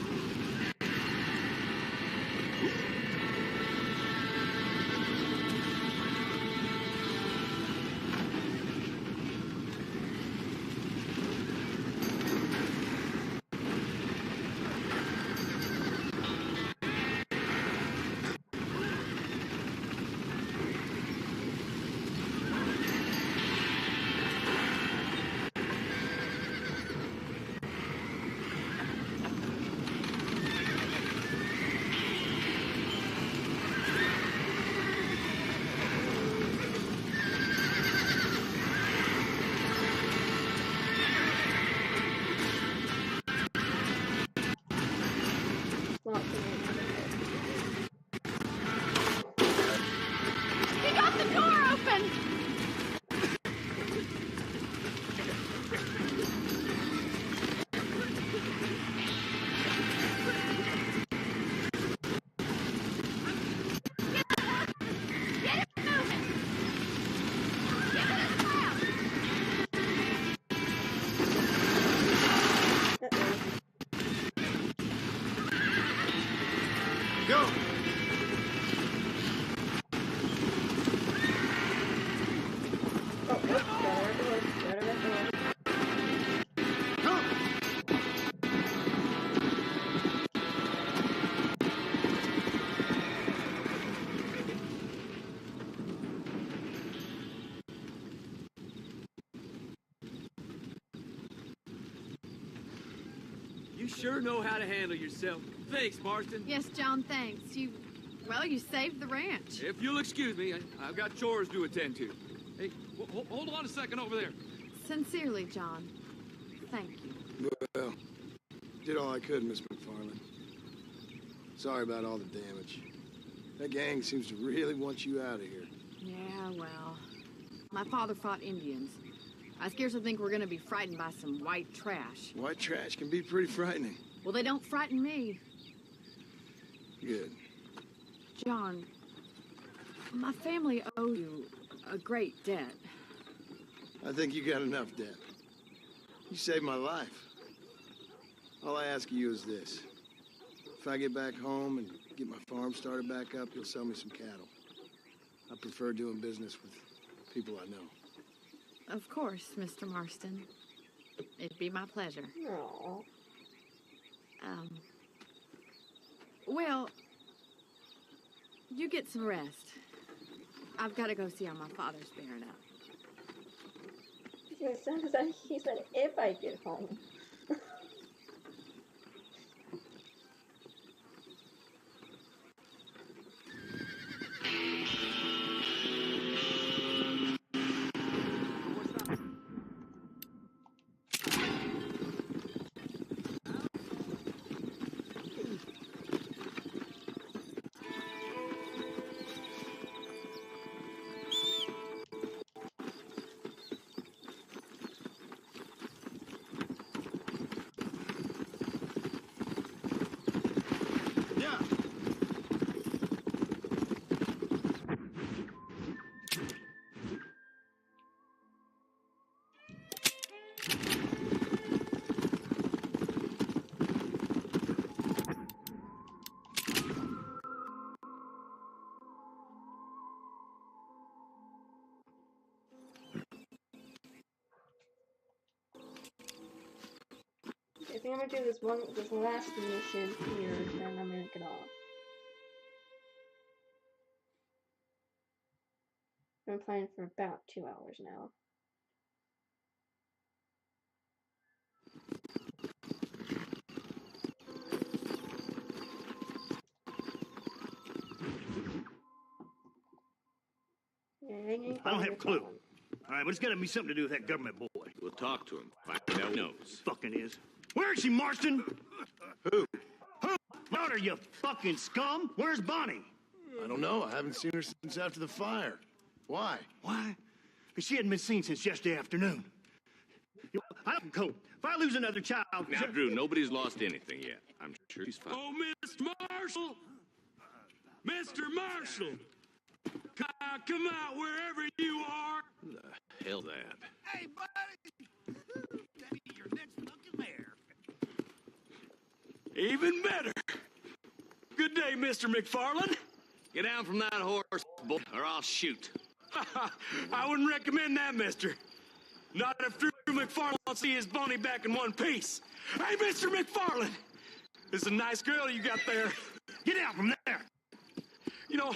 You sure know how to handle yourself. Thanks, Marston. Yes, John, thanks. Well, you saved the ranch. If you'll excuse me, I've got chores to attend to. Hey, hold on a second over there. Sincerely, John. Thank you. Well, did all I could, Miss McFarland. Sorry about all the damage. That gang seems to really want you out of here. Yeah, well, my father fought Indians. I scarcely think we're gonna be frightened by some white trash. White trash can be pretty frightening. Well, they don't frighten me. Good. John, my family owes you a great debt. I think you got enough debt. You saved my life. All I ask of you is this. If I get back home and get my farm started back up, you'll sell me some cattle. I prefer doing business with people I know. Of course, Mr. Marston. It'd be my pleasure. No. Well, you get some rest. I've got to go see how my father's bearing up. He said if I get home. I think I'm gonna do this last mission here, then I'm gonna get off. I've been playing for about 2 hours now. I don't have a clue. All right, but it's got to be something to do with that government boy. We'll talk to him. Find out who knows. Fucking is. Where is she, Marston? Who? Who? What are you, fucking scum? Where's Bonnie? I don't know. I haven't seen her since after the fire. Why? Why? Because she hadn't been seen since yesterday afternoon. I don't cope. If I lose another child... Now, Drew, nobody's lost anything yet. I'm sure she's fine. Oh, Mr. Marshall! Mr. Marshall! Come out wherever you are! Who the hell that? Hey, buddy! Your next looking there. Even better! Good day, Mr. McFarland. Get down from that horse, boy, or I'll shoot. I wouldn't recommend that, mister. Not if Drew McFarland wants to see his Bonnie back in one piece. Hey, Mr. McFarland! This is a nice girl you got there. Get out from there! You know,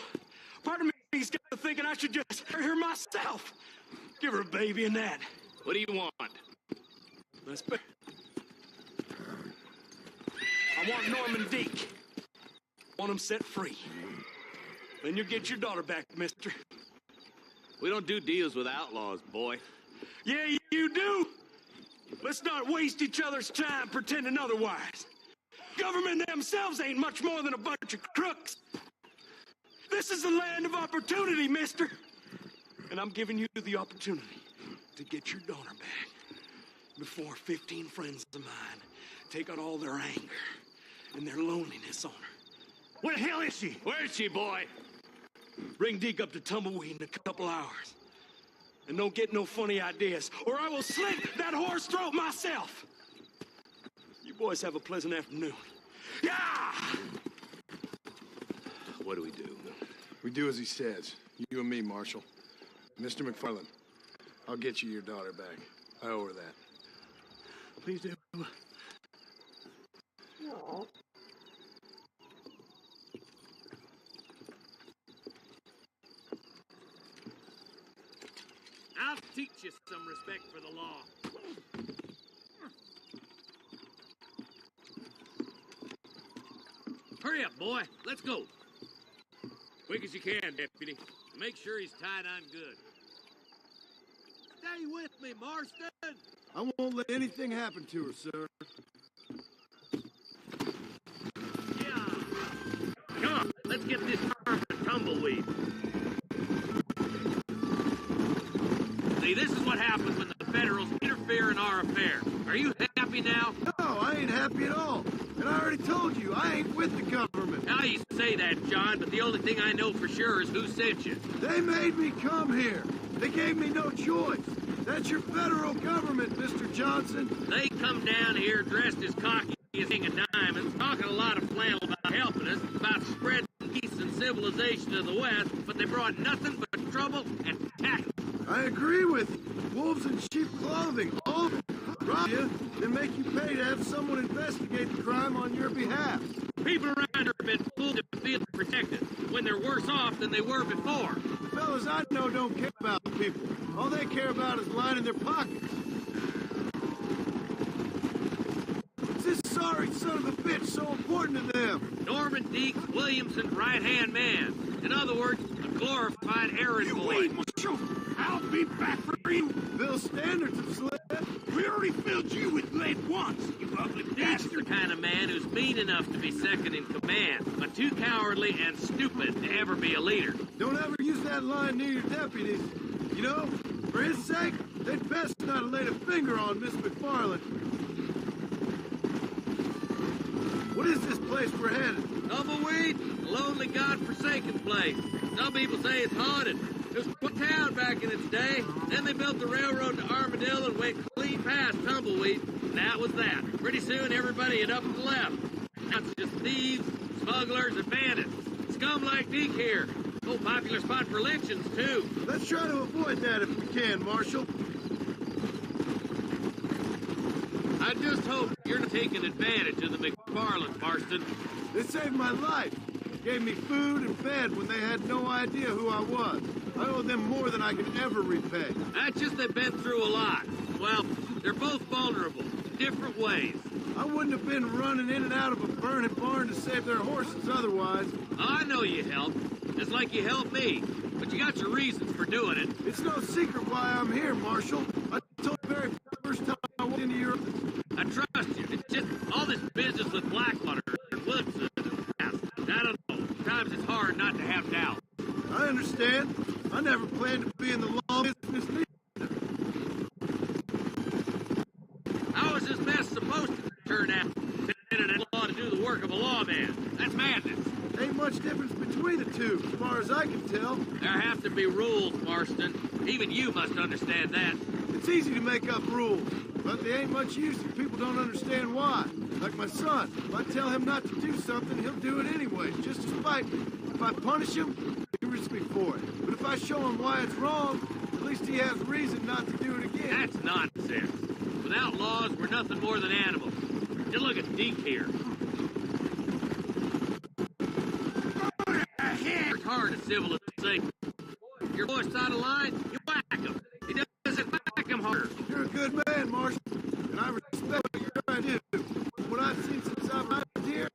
part of me's got to thinking I should just marry her myself. Give her a baby and that. What do you want? Let's be... I want Norman Deek. I want him set free. Then you'll get your daughter back, mister. We don't do deals with outlaws, boy. Yeah, you do. Let's not waste each other's time pretending otherwise. Government themselves ain't much more than a bunch of crooks. This is the land of opportunity, mister. And I'm giving you the opportunity to get your daughter back before 15 friends of mine take out all their anger and their loneliness on her. Where the hell is she? Where is she, boy? Bring Deke up to Tumbleweed in a couple hours. And don't get no funny ideas, or I will slit that horse throat myself. You boys have a pleasant afternoon. Yeah! What do we do? We do as he says. You and me, Marshal. Mr. McFarland, I'll get you your daughter back. I owe her that. Please do. No. I'll teach you some respect for the law. Hurry up, boy. Let's go. Quick as you can, deputy. Make sure he's tied on good. Stay with me, Marston! I won't let anything happen to her, sir. Come on, let's get this tumbleweed. See, this is what happens when the Federals interfere in our affair. Are you happy now? No, I ain't happy at all. And I already told you, I ain't with the government. Now you say that, John, but the only thing I know for sure is who sent you. They made me come here. They gave me no choice. That's your federal government, Mr. Johnson. They come down here dressed as cocky as King of Diamonds, talking a lot of flannel about helping us, about spreading peace and civilization to the West, but they brought nothing but trouble and tax. I agree with you. Wolves in sheep clothing, all of them. Rob you, then make you pay to have someone investigate the crime on your behalf. People around here have been fooled to feel protected when they're worse off than they were before. The fellas I know don't care about people. All they care about is lining their pockets. What's this sorry son of a bitch so important to them? Norman Deeks Williamson's right-hand man. In other words, a glorified errand boy. Wait, Marshal! I'll be back for you! Bill's standards have slipped. We already filled you with lead once, you ugly Deeks bastard! is the kind of man who's mean enough to be second in command, but too cowardly and stupid to ever be a leader. Don't ever use that line near your deputies. You know, for his sake, they'd best not have laid a finger on Miss McFarland. What is this place we're headed? Tumbleweed, a lonely, god-forsaken place. Some people say it's haunted. It was a town back in its day. Then they built the railroad to Armadillo and went clean past Tumbleweed. And that was that. Pretty soon, everybody had up and left. Now it's just thieves, smugglers, and bandits. Scum like Deke here. Oh, popular spot for lynchings, too. Let's try to avoid that if we can, Marshal. I just hope you're not taking advantage of the McFarland, Marston. They saved my life. Gave me food and fed when they had no idea who I was. I owe them more than I can ever repay. That's just they've been through a lot. Well, they're both vulnerable, different ways. I wouldn't have been running in and out of a burning barn to save their horses otherwise. I know you helped, just like you helped me. But you got your reasons for doing it. It's no secret why I'm here, Marshal. I told you the very first time I walked into your... I trust you. It's just all this business with Blackwater and Woodson and I don't know. Sometimes it's hard not to have doubt. I understand. I never planned to be in the law business neither. How is this mess supposed to turn out? Lieutenant law to do the work of a lawman. That's madness. Ain't much difference between the two, as far as I can tell. There have to be rules, Marston. Even you must understand that. It's easy to make up rules, but they ain't much use if people don't understand why. Like my son. If I tell him not to do something, he'll do it anyway, just to spite me. If I punish him, he risks me for it. But if I show him why it's wrong, at least he has reason not to do it again. That's nonsense. Without laws, we're nothing more than animals. Just look at Deke here. It's hard to civilization. Your boy's out of line, you whack him. He doesn't whack him harder. You're a good man, Marshal, and I respect what you're trying to do. What I've seen since I've been here,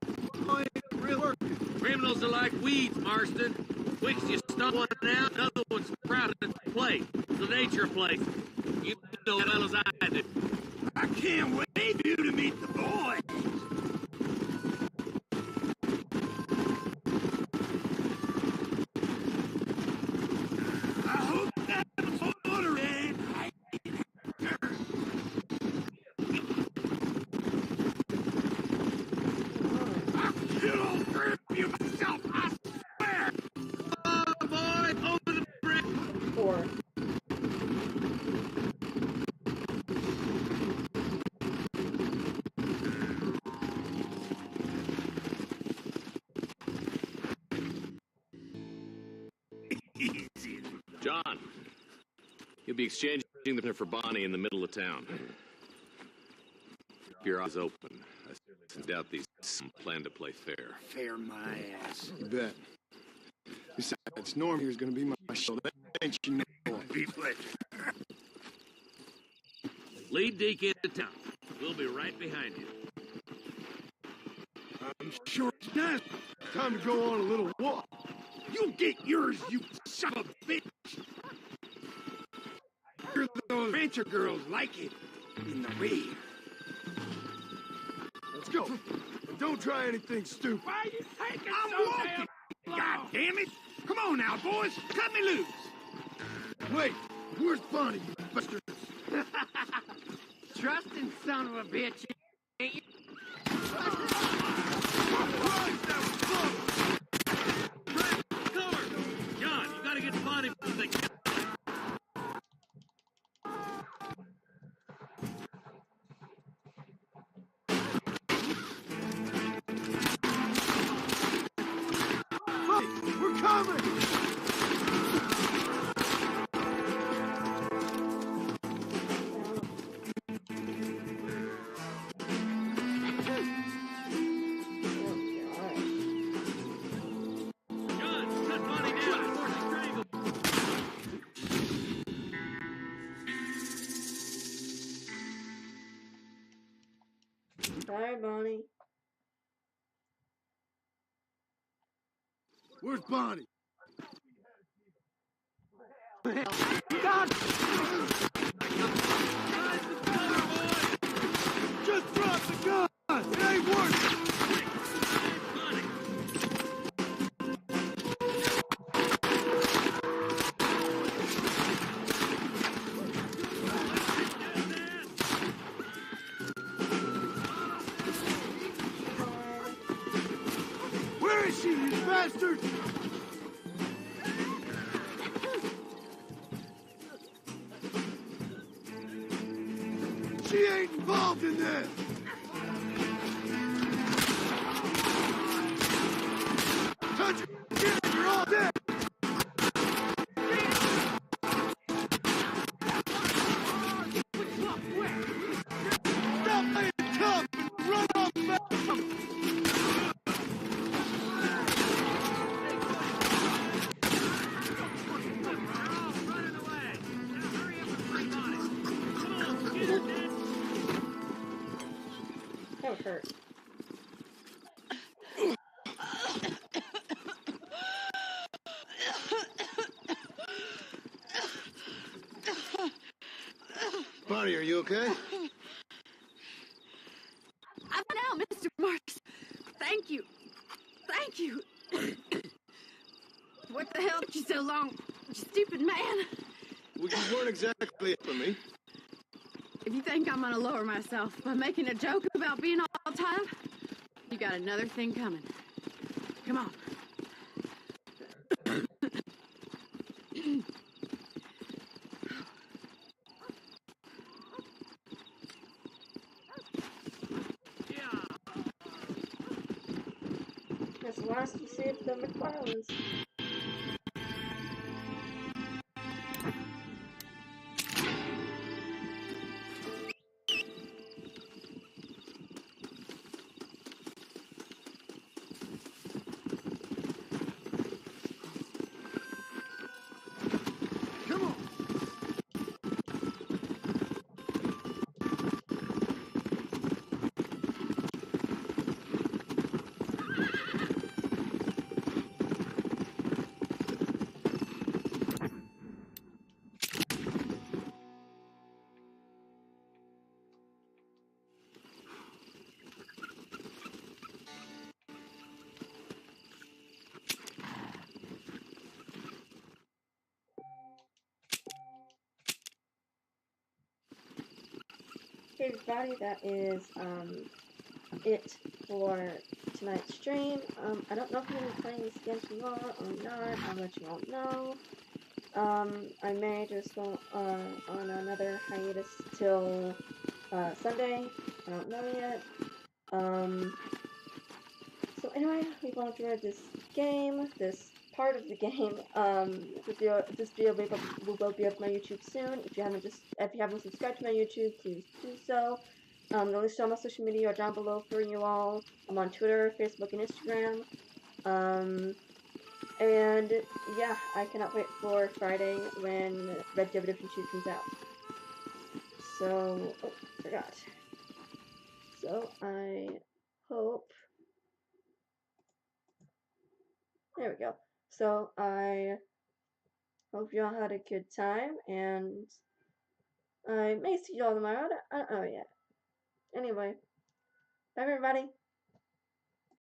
I ain't real working. Criminals are like weeds, Marston. Quick as you stump one out, another one's sprouting into place. It's the nature of place. You know as well as I do. I can't wait for you to meet the boy. I hope that's order, Ed. I'll kill all three of you myself, I swear. Oh, boy, over the bridge. Four. John, you'll be exchanging the dinner for Bonnie in the middle of town. Keep your eyes open. I doubt these plan to play fair. Fair my ass. You bet. Besides, Norm here's gonna be my shield. Ain't you know? Be pleasure. Lead Deke into town. We'll be right behind you. I'm sure it's Now it's time to go on a little walk. You'll get yours, you son of a bitch. Those rancher girls like it in the rear. Let's go. And don't try anything stupid. Why are you taking so walking. God damn it! Come on now, boys. Cut me loose. Wait, where's Bonnie, you bastards? Trusting son of a bitch, ain't you? Cover! John, you gotta get the body from the... Hey, we're coming! John, cut Bonnie down before she strangles. Bye, Bonnie. Where's Bonnie? God! Just drop the gun! It ain't working! Where is she, you bastard? She ain't involved in this! Touch her! Get her! You're all dead! Stop playing tough and run off back! That would hurt. Bonnie, are you okay? I'm now, Mr. Marks. Thank you. Thank you. What the hell took you so long, you stupid man? Well, you weren't exactly for me. If you think I'm gonna lower myself by making a joke about being all tied, you got another thing coming. Come on. That's the last we see of the McFarlanes. Come on! Hey everybody, that is it for tonight's stream. I don't know if I'm going to be playing this again tomorrow or not. I'll let you all know. I may just go on another hiatus till Sunday. I don't know yet. So anyway, we going through this game, this part of the game. This video will be up my YouTube soon. If you haven't subscribed to my YouTube, please do so. The links to all my social media are down below for you all. I'm on Twitter, Facebook, and Instagram. And yeah, I cannot wait for Friday when Red Dead Redemption 2 comes out. So, oh, forgot. So I hope There we go. So I hope y'all had a good time, and I may see y'all tomorrow. I don't know yet. Anyway, bye everybody.